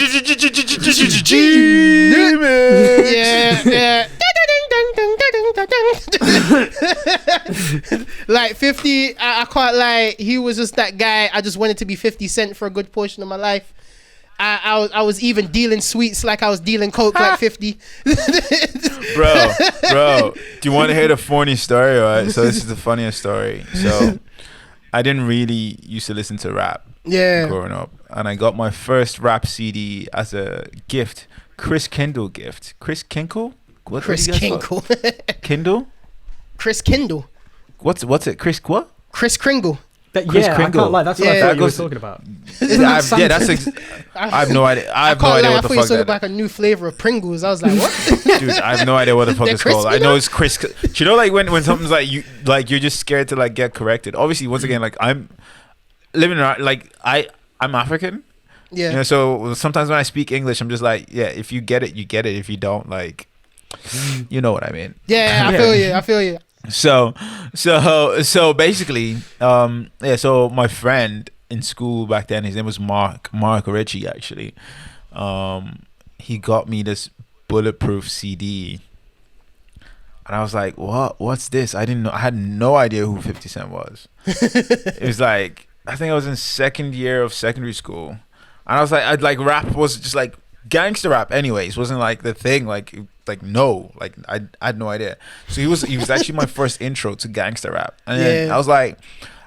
Yeah. Like 50, I can't lie. He was just that guy. I just wanted to be 50 Cent for a good portion of my life. I was even dealing sweets like I was dealing coke like 50. Bro, do you want to hear the funny story? Right, so this is the funniest story. So I didn't really used to listen to rap growing up, and I got my first rap CD as a gift, Chris Kindle gift. Chris Kinkle? Chris Kinkle. Kindle? Chris Kindle. What's it? Chris what? Chris Kringle. Chris I Kringle. can't lie, that's what I thought you were talking about. I have no idea. I have no idea what the fuck I thought you were talking that about a new flavor of Pringles. I was like, what? Dude, I have no idea what the fuck it's called. I know it's Chris. Do you know, like when something's like you're just scared to like get corrected. Obviously, once again, like I'm living like I'm African. Yeah. You know, so sometimes when I speak English, I'm just like, yeah, if you get it, you get it. If you don't, like, you know what I mean. Yeah, I feel you. So basically, so my friend in school back then, his name was Mark Ritchie, actually. He got me this Bulletproof CD, and I was like, what's this? I didn't know. I had no idea who 50 Cent was. It was like, I think I was in second year of secondary school, and I was like, rap was just like gangster rap anyways, wasn't like the thing, like no, like I had no idea. So he was actually my first intro to gangster rap, and then I was like,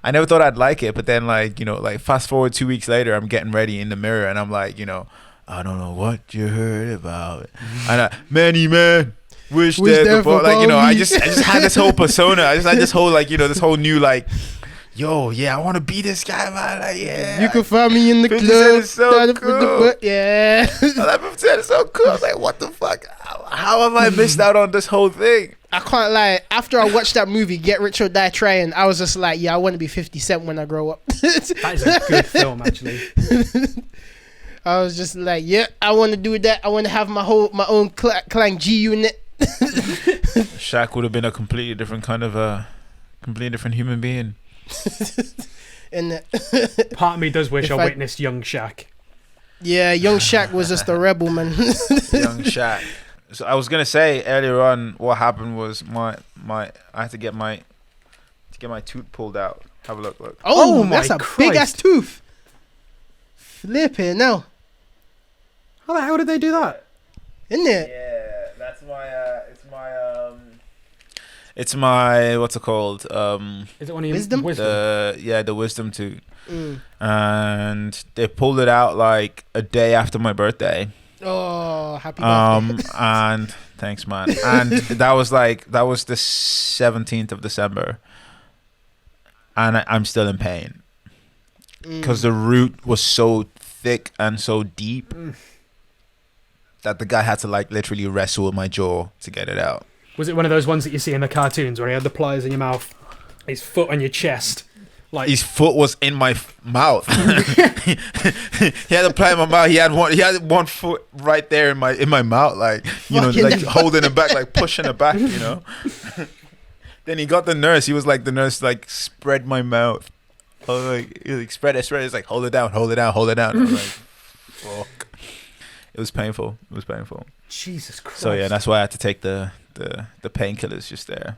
I never thought I'd like it, but then like, you know, like fast forward 2 weeks later, I'm getting ready in the mirror and I'm like, you know, I don't know what you heard about it. And many men wish that the like, you know, I just had this whole persona. I just had this whole like, you know, this whole new like, yo, yeah, I want to be this guy, man. Like, yeah. You can find me in the 50 club. Cent is so cool. Yeah. 50 Cent is so cool. I was like, what the fuck? How have I missed out on this whole thing? I can't lie. After I watched that movie, Get Rich or Die Trying, I was just like, yeah, I want to be 50 Cent when I grow up. That is a good film, actually. I was just like, yeah, I want to do that. I want to have my own Clang G unit. Shaq would have been a completely different kind of completely different human being. And part of me does wish I witnessed young Shaq. Yeah, young Shaq was just a rebel, man. Young Shaq. So I was gonna say earlier on, what happened was I had to get my tooth pulled out. Have a look. Oh my that's a Christ. big ass tooth. Flipping now. How the hell did they do that? Isn't it? Yeah, that's it's my what's it called? Is it one of your Wisdom? The wisdom tooth. Mm. And they pulled it out like a day after my birthday. Oh, happy birthday. And thanks, man. And that was the 17th of December, and I'm still in pain because the root was so thick and so deep that the guy had to like literally wrestle with my jaw to get it out. Was it one of those ones that you see in the cartoons where he had the pliers in your mouth, his foot on your chest? Like his foot was in my mouth. He had a plier in my mouth. He had one foot right there in my mouth, like, you know, like holding it back, like pushing it back, you know. Then he got the nurse. He was like, the nurse like spread my mouth. I was like, he like spread it. It's like hold it down. I was like, fuck. It was painful. Jesus Christ. So yeah, that's why I had to take the painkillers just there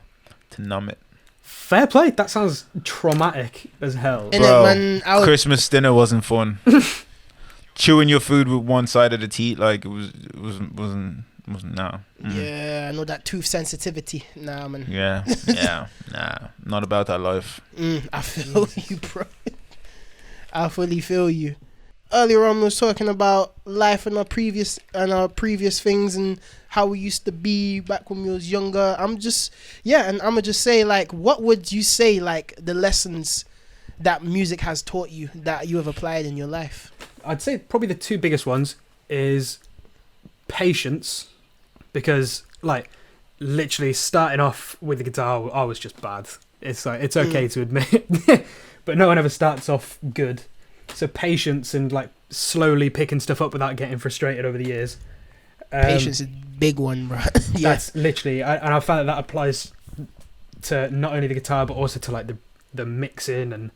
to numb it. Fair play. That sounds traumatic as hell. Bro, Christmas dinner wasn't fun. Chewing your food with one side of the teeth, like wasn't no. Yeah, I know that tooth sensitivity. Nah, man. Yeah, nah, not about that life. I feel you, bro. I fully feel you. Earlier on, we was talking about life and our previous things and how we used to be back when we was younger. And I'm gonna just say, like, what would you say, like, the lessons that music has taught you that you have applied in your life? I'd say probably the two biggest ones is patience, because like literally starting off with the guitar, I was just bad. It's like, it's okay to admit, but no one ever starts off good. So patience and like slowly picking stuff up without getting frustrated over the years. Patience is a big one, bro. Yeah. That's literally, and I found that applies to not only the guitar but also to like the mixing and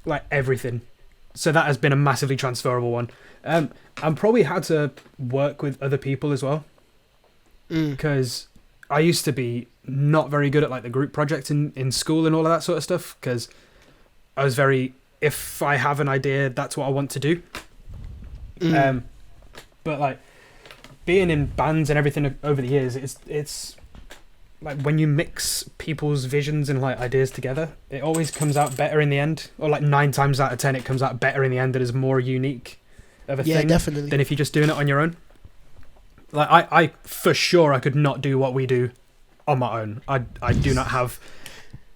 like everything. So that has been a massively transferable one. And probably had to work with other people as well, because I used to be not very good at like the group projects in school and all of that sort of stuff, because I was very, if I have an idea, that's what I want to do. But like being in bands and everything over the years, it's like when you mix people's visions and like ideas together, it always comes out better in the end. Or like 9 times out of 10, it comes out better in the end and is more unique of a thing definitely. Than if you're just doing it on your own. Like I for sure I could not do what we do on my own. I do not have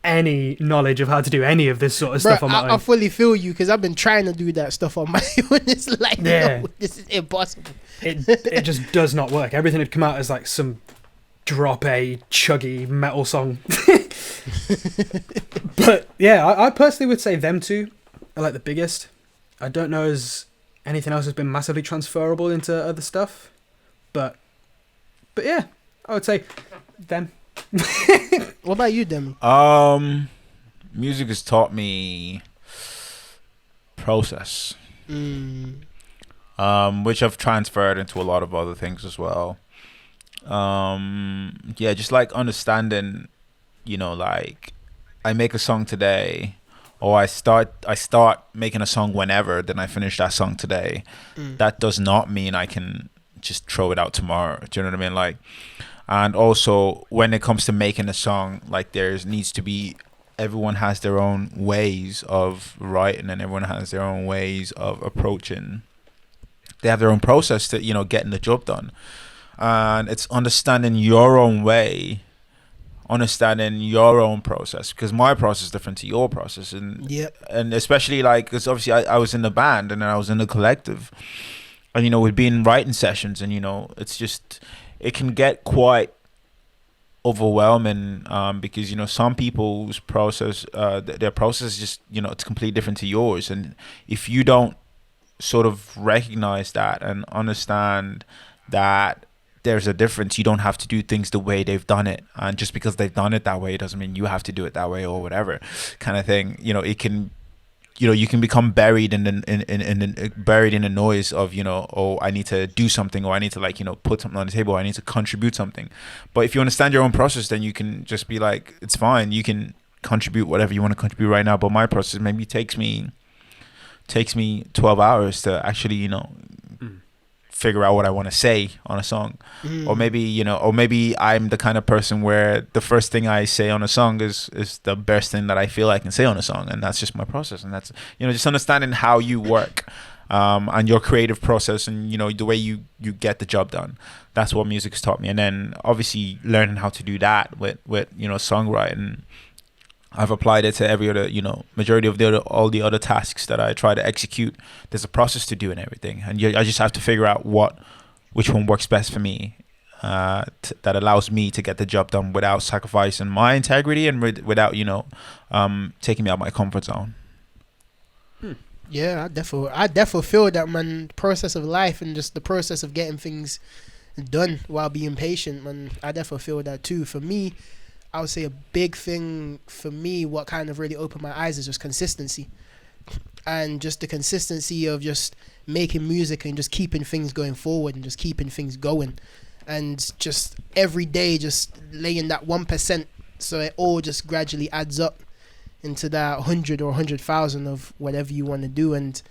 any knowledge of how to do any of this sort of stuff on my own. I fully feel you, because I've been trying to do that stuff on my own. It's like, no, this is impossible. It just does not work. Everything had come out as like some drop A chuggy metal song. But yeah, I personally would say them two are like the biggest. I don't know as anything else has been massively transferable into other stuff, but yeah, I would say them. What about you, Demi? Music has taught me process, which I've transferred into a lot of other things as well. Yeah, just like understanding, you know, like I make a song today, or I start making a song whenever, then I finish that song today. That does not mean I can just throw it out tomorrow. Do you know what I mean? Like, and also when it comes to making a song, like there needs to be everyone has their own ways of writing, and everyone has their own ways of approaching. They have their own process to, you know, getting the job done. And it's understanding your own way, understanding your own process, because my process is different to your process. And and especially like, because obviously I was in the band and then I was in the collective, and, you know, we'd be in writing sessions, and, you know, it's just, it can get quite overwhelming, because, you know, some people's process, their process is just, you know, it's completely different to yours. And if you don't sort of recognize that and understand that there's a difference, you don't have to do things the way they've done it, and just because they've done it that way doesn't mean you have to do it that way, or whatever kind of thing. You know, it can, you know, you can become buried in the noise of, you know, oh, I need to do something, or I need to, like, you know, put something on the table, or I need to contribute something. But if you understand your own process, then you can just be like, it's fine, you can contribute whatever you want to contribute right now, but my process maybe takes me 12 hours to actually, you know, figure out what I want to say on a song. Or maybe, you know, or maybe I'm the kind of person where the first thing I say on a song is the best thing that I feel I can say on a song, and that's just my process. And that's, you know, just understanding how you work, and your creative process, and, you know, the way you get the job done. That's what music has taught me. And then obviously learning how to do that with you know, songwriting, I've applied it to every other, you know, majority of all the other tasks that I try to execute. There's a process to doing everything, and I just have to figure out which one works best for me, that allows me to get the job done without sacrificing my integrity, and without, you know, taking me out of my comfort zone. Yeah, I definitely feel that, man. Process of life, and just the process of getting things done while being patient, man. I definitely feel that too. For me, I would say a big thing for me, what kind of really opened my eyes, is just consistency. And just the consistency of just making music and just keeping things going forward, and just keeping things going. And just every day just laying that 1%, so it all just gradually adds up into that 100 or 100,000 of whatever you want to do. And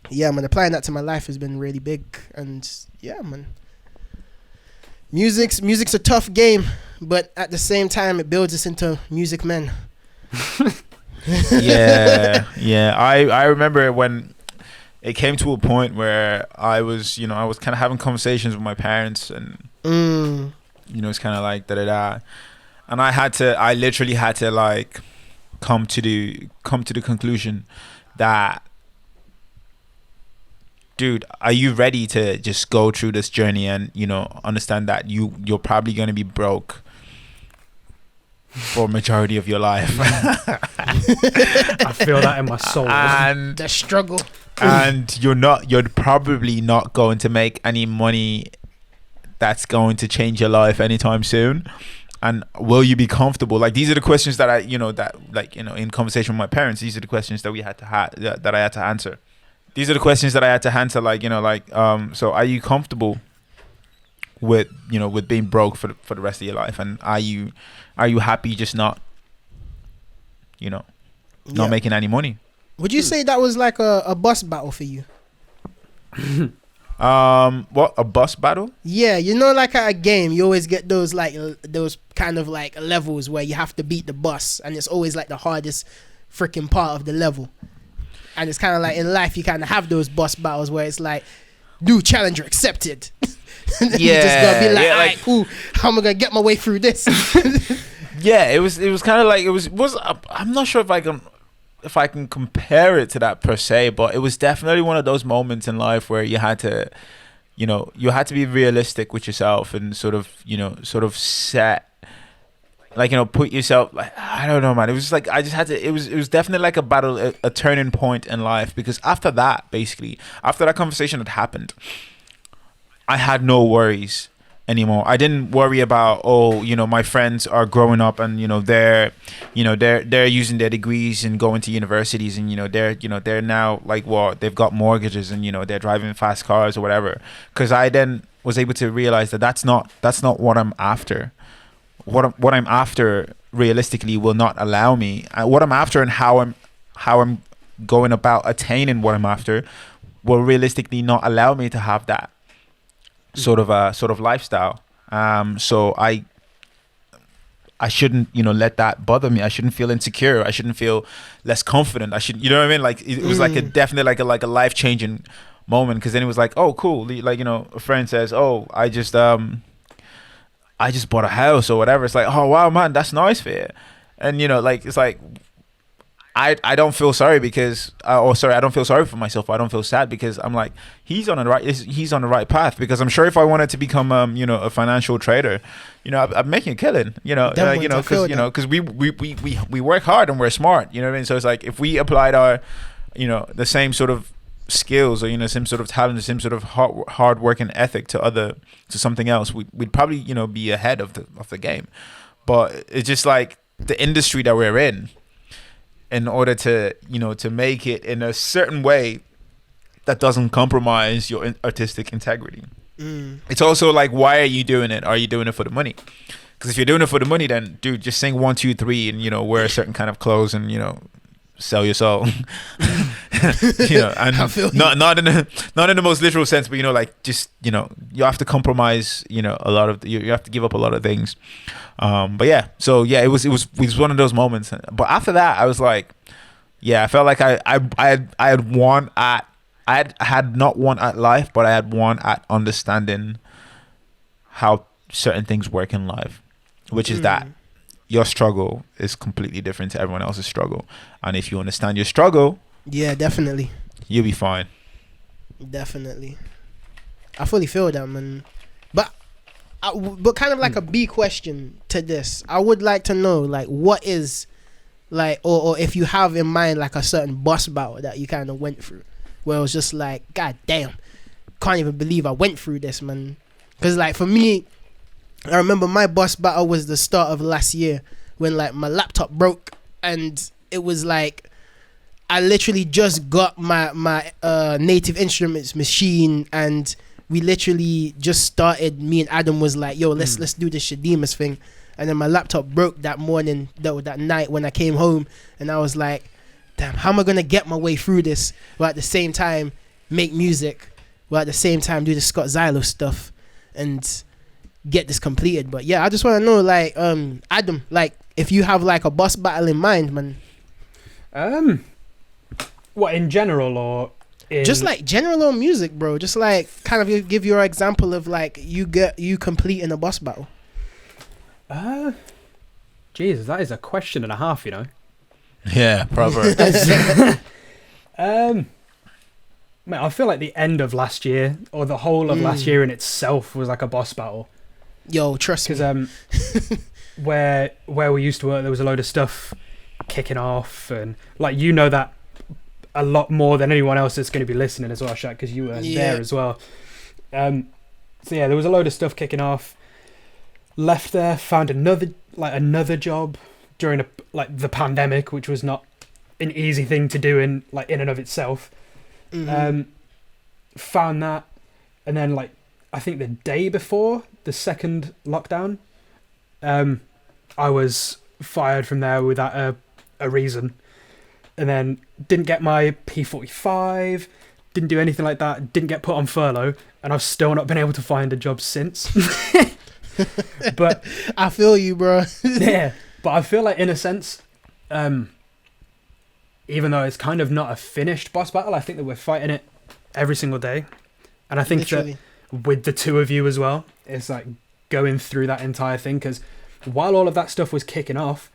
yeah, man, applying that to my life has been really big. And yeah, man, music's a tough game, but at the same time it builds us into music men. yeah I remember when it came to a point where I was kind of having conversations with my parents, and you know, it's kind of like da-da-da, and I literally had to like come to the conclusion that, dude, are you ready to just go through this journey and, you know, understand that you're probably going to be broke for a majority of your life? I feel that in my soul. And the struggle. And you're probably not going to make any money that's going to change your life anytime soon. And will you be comfortable? Like, these are the questions that in conversation with my parents, these are the questions that that I had to answer. These are the questions that I had to answer. So are you comfortable with being broke for the rest of your life? And are you happy just not making any money? Would you say that was like a bus battle for you? What, a bus battle? Yeah, you know, like at a game, you always get those kind of like levels where you have to beat the bus, and it's always like the hardest freaking part of the level. And it's kind of like in life, you kind of have those bus battles where it's like, new challenger accepted. And then you just gotta be like, all right, cool, how am I gonna get my way through this? Yeah, it was kind of like, it was I'm not sure if I can compare it to that per se, but it was definitely one of those moments in life where you had to be realistic with yourself, and sort of set, put yourself, I don't know, man. It was just like, I just had to, it was definitely like a battle, a turning point in life, because after that conversation had happened, I had no worries anymore. I didn't worry about, my friends are growing up and they're using their degrees and going to universities, and they're now they've got mortgages, and they're driving fast cars or whatever. Because I then was able to realize that that's not what I'm after. What I'm after realistically will not allow me. What I'm after and how I'm going about attaining what I'm after will realistically not allow me to have that sort of lifestyle. So I I shouldn't, let that bother me. I shouldn't feel insecure. I shouldn't feel less confident. I should, you know what I mean? Like it was like a definitely like a life changing moment, because then it was like, oh cool, like a friend says, oh I just bought a house or whatever. It's like, oh wow man, that's nice for you. And like it's like I don't feel sorry because I don't feel sorry for myself. I don't feel sad because I'm like, he's on the right path. Because I'm sure if I wanted to become a financial trader, I'm making a killing, because we work hard and we're smart, you know what I mean? So it's like, if we applied our the same sort of skills, or same sort of talent, the same sort of hard work and ethic to something else, we'd probably be ahead of the game. But it's just like the industry that we're in order to to make it in a certain way that doesn't compromise your artistic integrity. It's also like, why are you doing it? Are you doing it for the money? Because if you're doing it for the money, then dude, just sing 1 2 3 and wear a certain kind of clothes and sell your soul. And not in the most literal sense, but like just you have to compromise you have to give up a lot of things. But yeah, so yeah, it was one of those moments. But after that, I was like, yeah, I felt like I had won at, I had not won at life, but I had won at understanding how certain things work in life, which is that your struggle is completely different to everyone else's struggle. And if you understand your struggle, yeah, definitely, you'll be fine. Definitely. I fully feel that, man. But kind of like a B question to this. I would like to know, like, what is, like, or if you have in mind, like, a certain boss battle that you kind of went through, where it was just like, God damn, can't even believe I went through this, man. Because, like, for me, I remember my boss battle was the start of last year when, like, my laptop broke, and it was like, I literally just got my Native Instruments machine, and we literally just started. Me and Adam was like, yo, let's do the Shadeemus thing. And then my laptop broke that morning, that night when I came home, and I was like, damn, how am I gonna get my way through this while at the same time make music, while at the same time do the Scott Zylo stuff and get this completed? But yeah, I just want to know, like, Adam, like, if you have like a boss battle in mind, man. What, in general, or just like general on music, bro? Just like kind of give your example of like you completing a boss battle. Jesus, that is a question and a half, Yeah, proper. Man, I feel like the end of last year, or the whole of last year in itself, was like a boss battle. Yo, trust me. Because where we used to work, there was a load of stuff kicking off, and like that a lot more than anyone else that's going to be listening as well, Shaq, because you were there as well. So yeah, there was a load of stuff kicking off. Left there, found another job during the pandemic, which was not an easy thing to do in and of itself. Found that, and then I think the day before the second lockdown, I was fired from there without a reason. And then didn't get my P45, didn't do anything like that, didn't get put on furlough, and I've still not been able to find a job since. But I feel you, bro. Yeah, but I feel like, in a sense, even though it's kind of not a finished boss battle, I think that we're fighting it every single day. And I think that with the two of you as well, it's like going through that entire thing, because while all of that stuff was kicking off,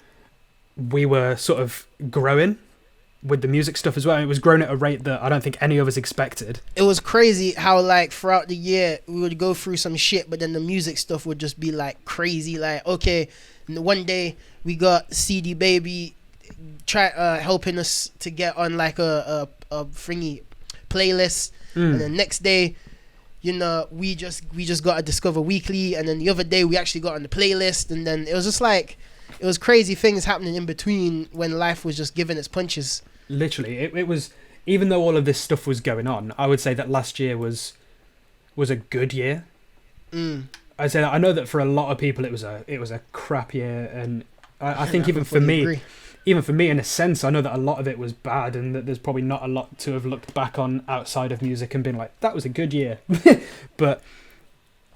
we were sort of growing with the music stuff as well. It was growing at a rate that I don't think any of us expected. It was crazy how throughout the year we would go through some shit, but then the music stuff would just be crazy. Okay, one day we got CD Baby helping us to get on a thingy playlist, and the next day, we just got a Discover Weekly, and then the other day we actually got on the playlist, and then it was just it was crazy things happening in between when life was just giving its punches. Literally, it was, even though all of this stuff was going on, I would say that last year was a good year. I'd say that I know that for a lot of people it was a crap year, and I think even for me, in a sense, I know that a lot of it was bad, and that there's probably not a lot to have looked back on outside of music and been like, that was a good year. But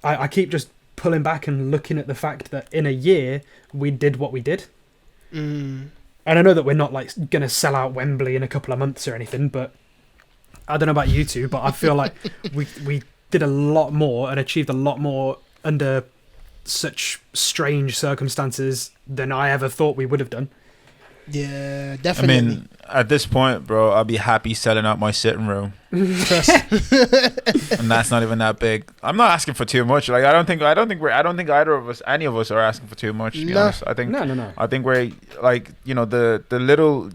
I keep just pulling back and looking at the fact that in a year we did what we did. Mm. And I know that we're not like gonna sell out Wembley in a couple of months or anything, but I don't know about you two, but I feel like we did a lot more and achieved a lot more under such strange circumstances than I ever thought we would have done. Yeah, I definitely. mean, at this point, bro, I'll be happy selling out my sitting room, Trust. and that's not even that big. I'm not asking for too much. Like I don't think either of us, any of us, are asking for too much. To be No. honest, I think No. I think we're like, you know, the little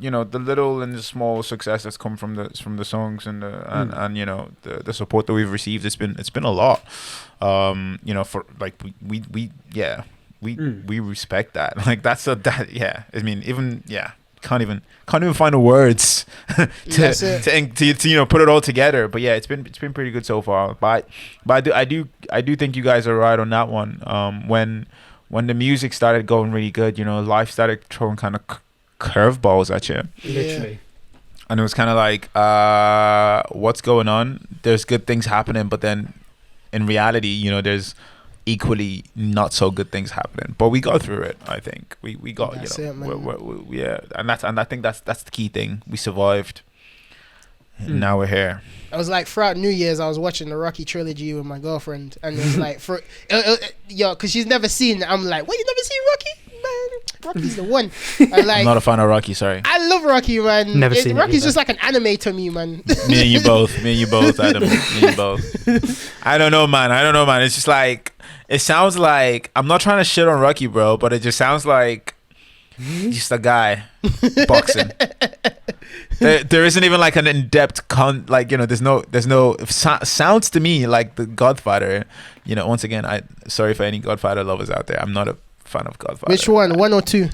and the small success that's come from the songs and and you know the support that we've received. It's been a lot. You know, for like we respect that. Like that's yeah. I mean, even can't even find the words to you know put it all together. But yeah, it's been pretty good so far. But I do think you guys are right on that one. When the music started going really good, you know, life started throwing kind of curveballs at you. Literally. And it was kind of like, what's going on? There's good things happening, but then in reality, you know, there's equally not so good things happening. But we got through it. I think we got, That's you know, it, man. yeah, and I think that's the key thing. We survived. And now we're here. I was like, throughout New Year's, I was watching the Rocky trilogy with my girlfriend, and it was like, because she's never seen it. I'm like, what, you never seen Rocky? Man, Rocky's the one. I'm not a fan of Rocky. Sorry. I love Rocky, man. Never seen it Rocky's either. just like an anime to me, man. Me and you both, Adam. Me and you both. I don't know, man. It's just like, it sounds like, I'm not trying to shit on Rocky, bro, but it just sounds like just a guy boxing. There isn't even like an in-depth like, you know, there's no sounds to me like the Godfather. You know, once again, sorry for any Godfather lovers out there. I'm not a fan of Godfather. Which one or two?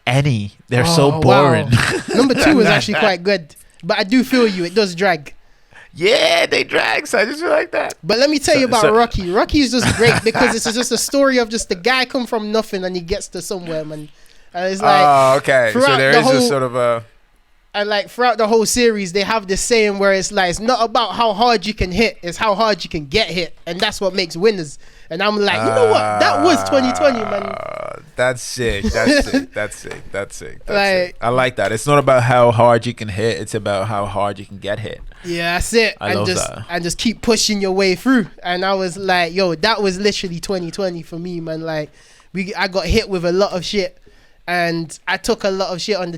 Any. They're Oh, so boring. wow. Number 2 is actually quite good, but I do feel you. It does drag. Yeah, they drag. So I just feel like that. But let me tell you about so- Rocky. Rocky is just great because it's just a story of just the guy come from nothing and he gets to somewhere, man. And it's like, Oh, okay. So throughout there the is this whole- sort of a. and like throughout the whole series, they have this saying where it's like, it's not about how hard you can hit, it's how hard you can get hit, and that's what makes winners. And I'm like, you know what? That was 2020, man. That's sick. That's sick. Like- I like that. It's not about how hard you can hit. It's about how hard you can get hit. Yeah, that's it. I love that. And just keep pushing your way through. And I was like, yo, that was literally 2020 for me, man. Like, I got hit with a lot of shit, and I took a lot of shit on the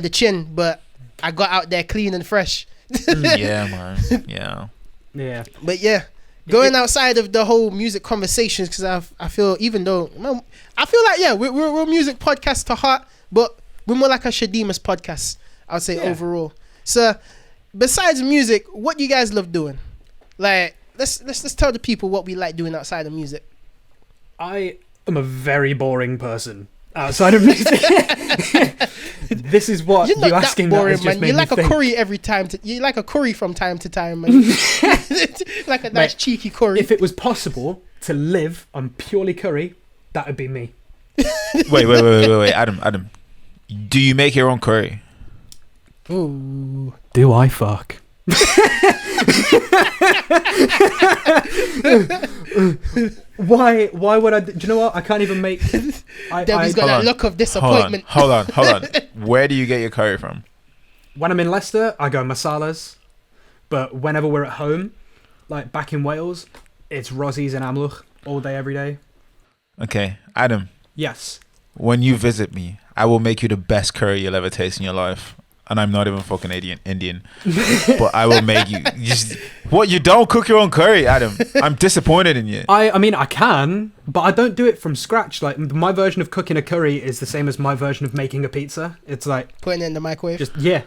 chin, but I got out there clean and fresh. Yeah, man. Yeah. Yeah. But yeah, going outside of the whole music conversations, because I feel, even though I feel like, yeah, we're a music podcast to heart, but we're more like a Shadeemus podcast, I would say, overall. So besides music, what do you guys love doing? Like, let's tell the people what we like doing outside of music. I am a very boring person outside of music. This is what You're not you that asking boring, that has just man. made You me like a think. curry every time. You like a curry from time to time, man. Like a nice Mate, cheeky curry. If it was possible to live on purely curry, that would be me. Wait, Adam. Do you make your own curry? Ooh. Do I fuck? Why would I? Do you know what? I can't even make. Debbie's got hold that on. look of disappointment. Hold on. Where do you get your curry from? When I'm in Leicester, I go masalas. But whenever we're at home, like back in Wales, it's Rossi's and Amlwch all day, every day. Okay, Adam. Yes. When you visit me, I will make you the best curry you'll ever taste in your life. And I'm not even fucking Indian. But I will make you. What, you don't cook your own curry, Adam? I'm disappointed in you. I mean, I can, but I don't do it from scratch. Like, my version of cooking a curry is the same as my version of making a pizza. It's like, Putting it in the microwave. just, yeah.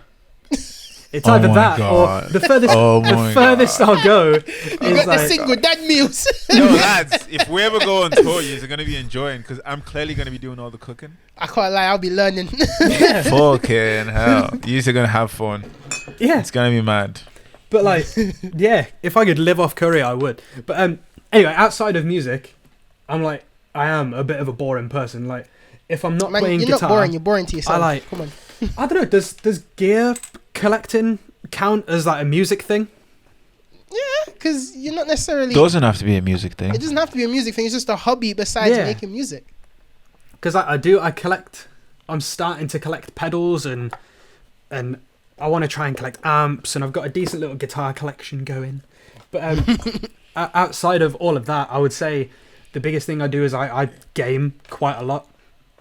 It's Oh either my that God. or the furthest, Oh my furthest I'll go You is got the like, single dad meals. Yo, lads, if we ever go on tour, you're going to be enjoying, because I'm clearly going to be doing all the cooking. I can't lie, I'll be learning. Fucking hell. You're going to have fun. yeah. It's going to be mad. But like, yeah, if I could live off curry, I would. But anyway, outside of music, I am a bit of a boring person. Like, if I'm not Man, playing you're guitar, not boring, you're boring to yourself. Come on. I don't know. Does gear collecting count as like a music thing? Yeah, Because you're not necessarily. Doesn't have to be a music thing. It doesn't have to be a music thing. It's just a hobby besides Yeah. making music. Because I collect. I'm starting to collect pedals and I want to try and collect amps, and I've got a decent little guitar collection going. But outside of all of that, I would say the biggest thing I do is I game quite a lot.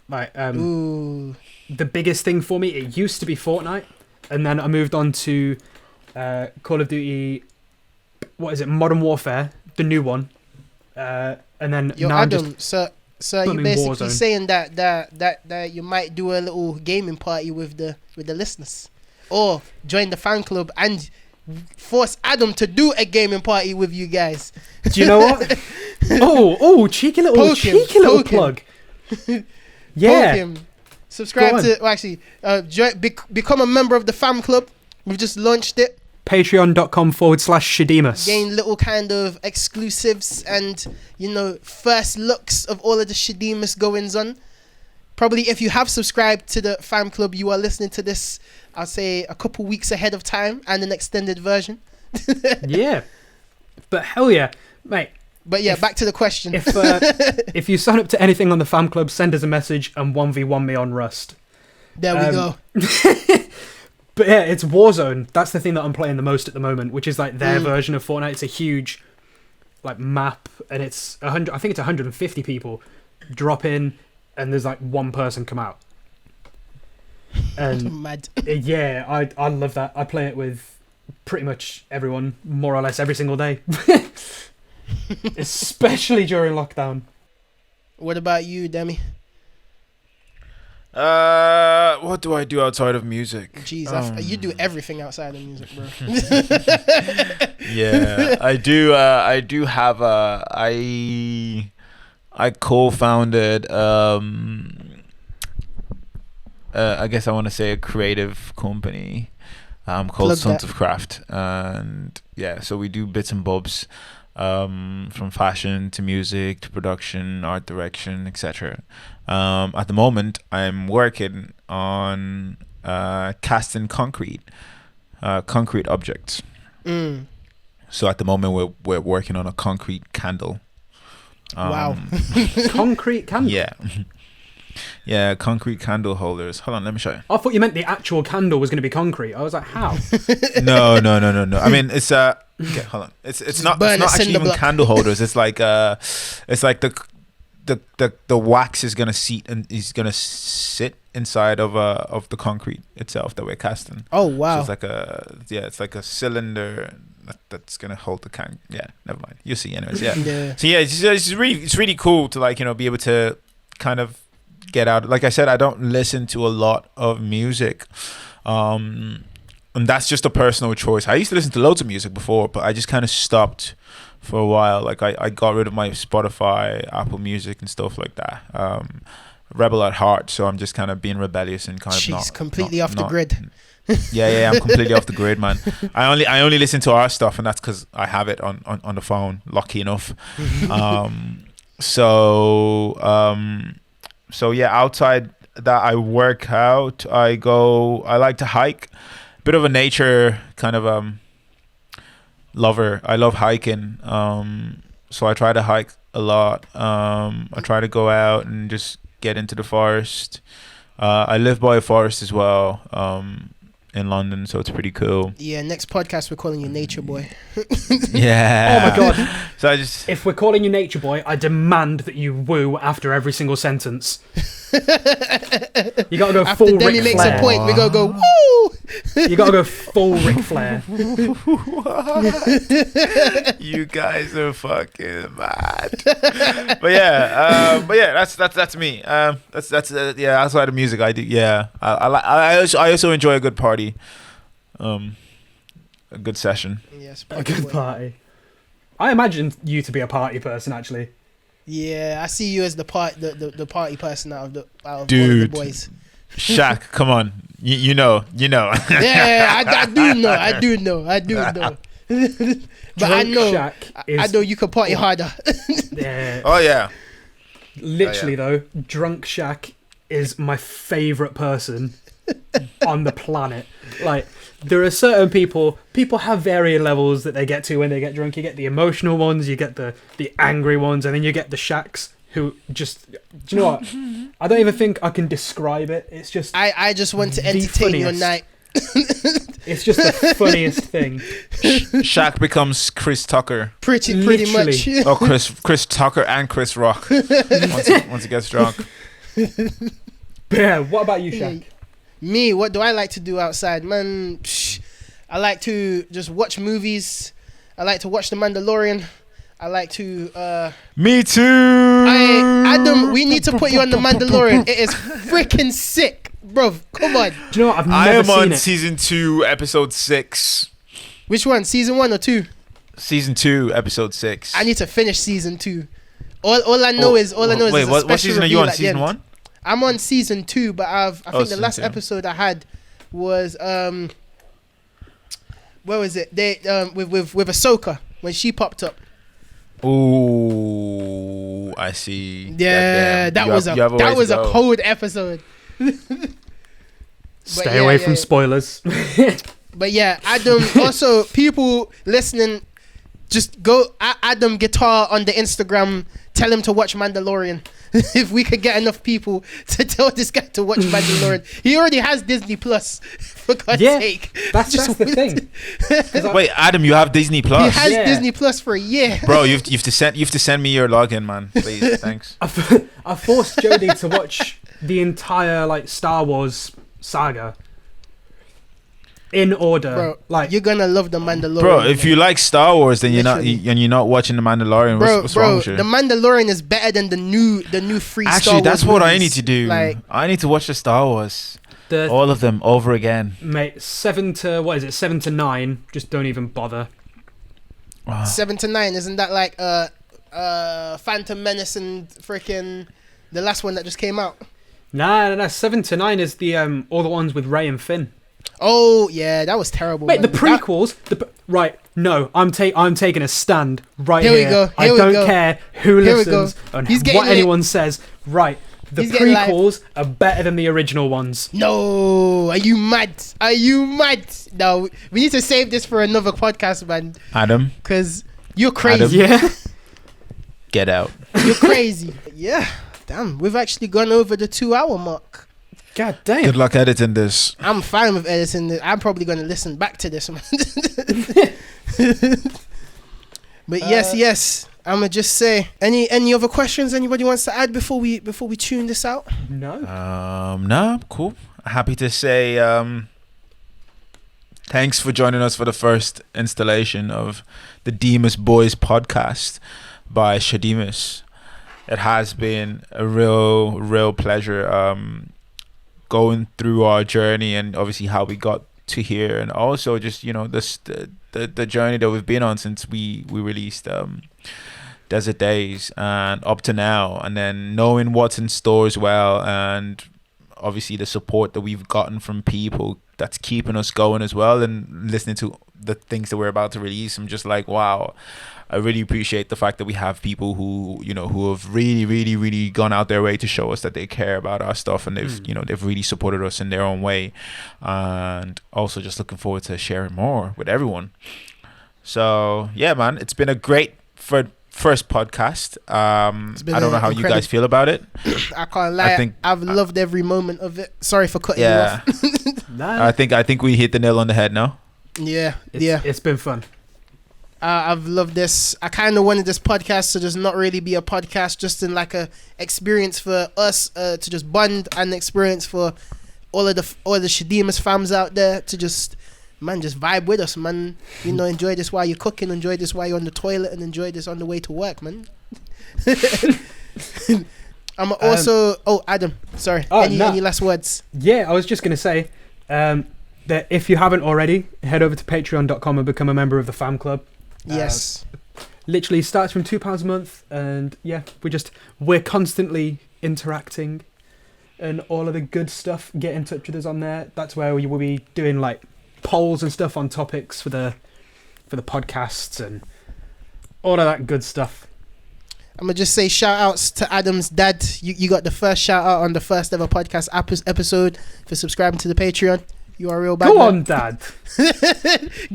Like Ooh. the biggest thing for me, it used to be Fortnite, and then I moved on to Call of Duty. What is it? Modern Warfare, the new one. And then Yo, now I'm Adam, just so you're bumming basically Warzone. saying that you might do a little gaming party with the listeners, or join the fan club and force Adam to do a gaming party with you guys. Do you know what? oh, cheeky little Poke him, poke him. plug. Yeah. Poke him. Subscribe Go on. to, well, actually, become a member of the fam club. We've just launched it. Patreon.com/Shadeemus. Gain little kind of exclusives and, first looks of all of the Shadeemus goings on. Probably if you have subscribed to the fam club, you are listening to this, I'll say, a couple weeks ahead of time, and an extended version. Yeah. But hell yeah, mate. But yeah, back to the question. If you sign up to anything on the fam club, send us a message and 1v1 me on Rust. There we go. But yeah, it's Warzone. That's the thing that I'm playing the most at the moment, which is like their version of Fortnite. It's a huge like map, and it's 100. I think it's 150 people drop in, and there's like one person come out. And Mad. yeah, I love that. I play it with pretty much everyone, more or less every single day, especially during lockdown. What about you, Demi? What do I do outside of music? Jeez, you do everything outside of music, bro. Yeah, I do. I do have I co-founded. I guess I want to say a creative company. Called Plug Sons that. of Craft, and yeah, so we do bits and bobs, from fashion to music to production, art direction, etc. At the moment, I'm working on casting concrete objects. So at the moment, we're working on a concrete candle. Wow. Concrete candle. Yeah. Yeah, concrete candle holders. Hold on, let me show you. I thought you meant the actual candle was going to be concrete. I was like, how? No. I mean, it's okay, hold on. It's not burn a actually cinder even block. candle holders. It's like the wax is gonna seat and is gonna sit inside of the concrete itself that we're casting. Oh So wow. it's like a cylinder that's gonna hold the can. Yeah, never mind. You'll see, anyways. Yeah. Yeah. So yeah, it's really cool to like be able to kind of get out. Like I said, I don't listen to a lot of music, and that's just a personal choice. I used to listen to loads of music before, but I just kind of stopped for a while. Like I got rid of my Spotify, Apple Music, and stuff like that. Rebel at heart, so I'm just kind of being rebellious and kind of Jeez, completely off the grid. Yeah, I'm completely off the grid, man. I only listen to our stuff, and that's because I have it on the phone. Lucky enough. So yeah, outside that I work out, I like to hike. Bit of a nature kind of lover. I love hiking. So I try to hike a lot. I try to go out and just get into the forest. I live by a forest as well, in London, so it's pretty cool. Yeah, next podcast we're calling you Nature Boy. Yeah. Oh my god. So I just If we're calling you Nature Boy, I demand that you woo after every single sentence. You gotta go After full Demi Ric makes Flair. a point, we gotta go woo. You gotta go full Ric Flair. you guys are fucking mad. But yeah, that's me. That's yeah. Outside of music, I do. Yeah, I also enjoy a good party, a good session. Yes, A good party. I imagine you to be a party person, actually. Yeah, I see you as the party person out of all of Dude. the boys. Shaq, come on, you know. Yeah, I do know. But I Drunk know, Shaq is, I know you can party harder. yeah, Oh yeah. literally though, Drunk Shaq is my favourite person on the planet. Like, there are certain people have varying levels that they get to when they get drunk. You get the emotional ones, you get the angry ones, and then you get the shacks who just, do you know what? I don't even think I can describe it. It's just I just want to entertain your night. It's just the funniest thing. Shaq becomes Chris Tucker. Pretty Literally. much. Oh, Chris Tucker and Chris Rock once he gets drunk. But yeah, what about you, Shaq? Me, what do I like to do outside? Man, I like to just watch movies. I like to watch The Mandalorian. I like to... Me too! Adam, we need to put you on The Mandalorian. It is freaking sick. Bro, come on. Do you know what? I've I never am seen on it. season 2, episode 6. Which one? Season 1 or 2? Season 2, episode 6. I need to finish season 2. All I know is wait, there's a what special season are you reveal on? at the Season end. 1? I'm on season 2, but I think the season last 2. episode I had was where was it? They with Ahsoka when she popped up. Ooh, I see. Yeah, that was a cold episode. Stay away from spoilers. But yeah, Adam. Also, people listening, just go Adam Guitar on the Instagram. Tell him to watch Mandalorian. If we could get enough people to tell this guy to watch Mandalorian, he already has Disney Plus. For God's sake, that's the thing. Wait, Adam, you have Disney Plus? He has Disney Plus for a year. Bro, you've to send me your login, man. Please, thanks. I forced Jody to watch the entire like Star Wars saga in order. Bro, like you're gonna love the Mandalorian. Bro, if you like Star Wars, then you're not watching the Mandalorian. What's wrong with you? The Mandalorian is better than the new free Star Wars. Actually, that's what I need to do. Like, I need to watch the Star Wars, all of them over again. Mate, 7 to 9. Just don't even bother. 7 to 9, isn't that like Phantom Menace and freaking the last one that just came out? Nah. 7 to 9 is the all the ones with Rey and Finn. Oh yeah, that was terrible. Wait, man. the prequels. Right? No, I'm taking a stand right Here here. we go. I don't care who listens and what anyone says. Right? The prequels are better than the original ones. No, are you mad? No, we need to save this for another podcast, man. Adam, because you're crazy. Adam, yeah. Get out. You're crazy. Yeah. Damn, we've actually gone over the 2-hour mark. God damn. Good luck editing this. I'm fine with editing this. I'm probably going to listen back to this, man. But yes. I'm gonna just say, any other questions anybody wants to add before we tune this out? No. No, cool. Happy to say thanks for joining us for the first installation of the Deemus Boys podcast by Shadeemus. It has been a real pleasure going through our journey and obviously how we got to here, and also just the journey that we've been on since we released Desert Days and up to now, and then knowing what's in store as well, and obviously the support that we've gotten from people that's keeping us going as well, and listening to the things that we're about to release. I'm just like, wow, I really appreciate the fact that we have people who have really gone out their way to show us that they care about our stuff, and they've really supported us in their own way, and also just looking forward to sharing more with everyone. So yeah, man, it's been a great first podcast. I don't know how you guys feel about it. I can't lie. I've loved every moment of it. Sorry for cutting you off. I think we hit the nail on the head now. Yeah, it's been fun. I've loved this. I kind of wanted this podcast to just not really be a podcast, just in like a experience for us to just bond, and experience for all the Shadeemus fams out there to just vibe with us, man. Enjoy this while you're cooking, enjoy this while you're on the toilet, and enjoy this on the way to work, man. I'm also Adam, sorry. Any last words? Yeah, I was just gonna say that if you haven't already, head over to patreon.com and become a member of the fam club. Yes. Literally starts from £2 a month, and yeah, we're constantly interacting and all of the good stuff. Get in touch with us on there. That's where we will be doing like polls and stuff on topics for the podcasts and all of that good stuff. I'm gonna just say shout outs to Adam's dad. You got the first shout out on the first ever podcast episode for subscribing to the Patreon. You are a real bad Go man. on, Dad.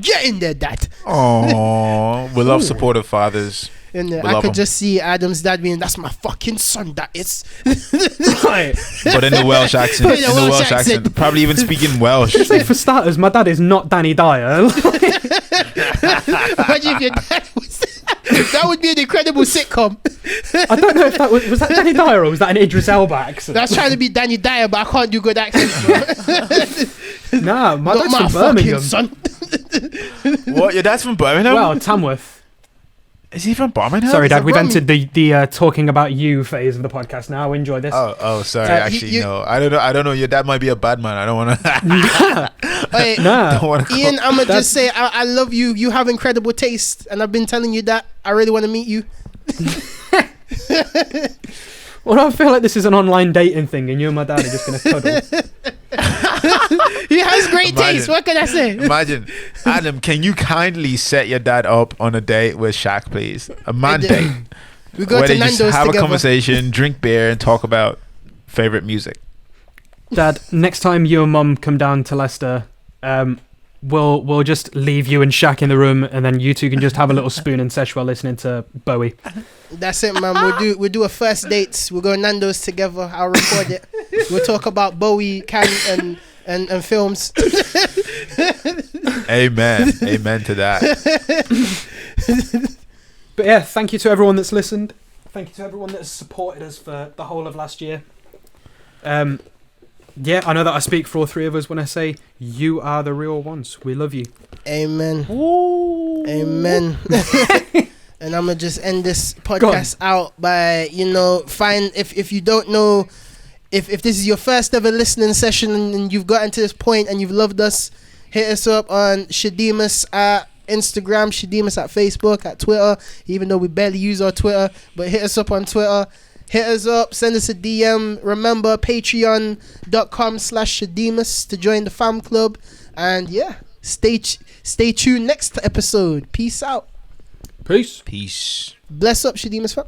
Get in there, Dad. Oh, we love supportive fathers. And We I love could 'em. just see Adam's dad being, that's my fucking son, that is. Right. But in the Welsh accent. In the Welsh accent. Probably even speaking Welsh. Say for starters, my dad is not Danny Dyer. Imagine if your dad was... That would be an incredible sitcom. I don't know if that was that Danny Dyer or was that an Idris Elba accent? That's trying to be Danny Dyer, but I can't do good accents, bro. Nah, my Not dad's my from fucking Birmingham. son. What? Your dad's from Birmingham? Well, Tamworth. Is he from Birmingham? Sorry, Dad. a We've Brummy. entered the talking about you phase of the podcast now. Enjoy this. Oh, sorry. Uh, Actually, you- no. I don't know. Your dad might be a bad man. I don't want to. Hey, Nah. Don't want to. Ian, I'm gonna just say I love you. You have incredible taste, and I've been telling you that. I really want to meet you. Well, I feel like this is an online dating thing, and you and my dad are just gonna cuddle. He has great Imagine. taste. What can I say? Imagine, Adam. Can you kindly set your dad up on a date with Shaq, please? A man did. date We go where to they just Nando's have together. a conversation, drink beer, and talk about favorite music. Dad, next time you and Mum come down to Leicester, we'll just leave you and Shaq in the room, and then you two can just have a little spoon and sesh while listening to Bowie. That's it, man. We'll do a first date. We'll go Nando's together. I'll record it. We'll talk about Bowie, and films. Amen. Amen to that. But yeah, thank you to everyone that's listened. Thank you to everyone that has supported us for the whole of last year. Yeah, I know that I speak for all three of us when I say you are the real ones. We love you. Amen. Amen. And I'm gonna just end this podcast out by, find if you don't know, if this is your first ever listening session and you've gotten to this point and you've loved us, hit us up on Shadeemus at Instagram, Shadeemus at Facebook, at Twitter, even though we barely use our Twitter, but hit us up on Twitter. Hit us up, send us a DM. Remember, patreon.com/Shadeemus to join the fam club. And yeah, stay tuned next episode. Peace out. Peace. Peace. Bless up, Shadeemus fam.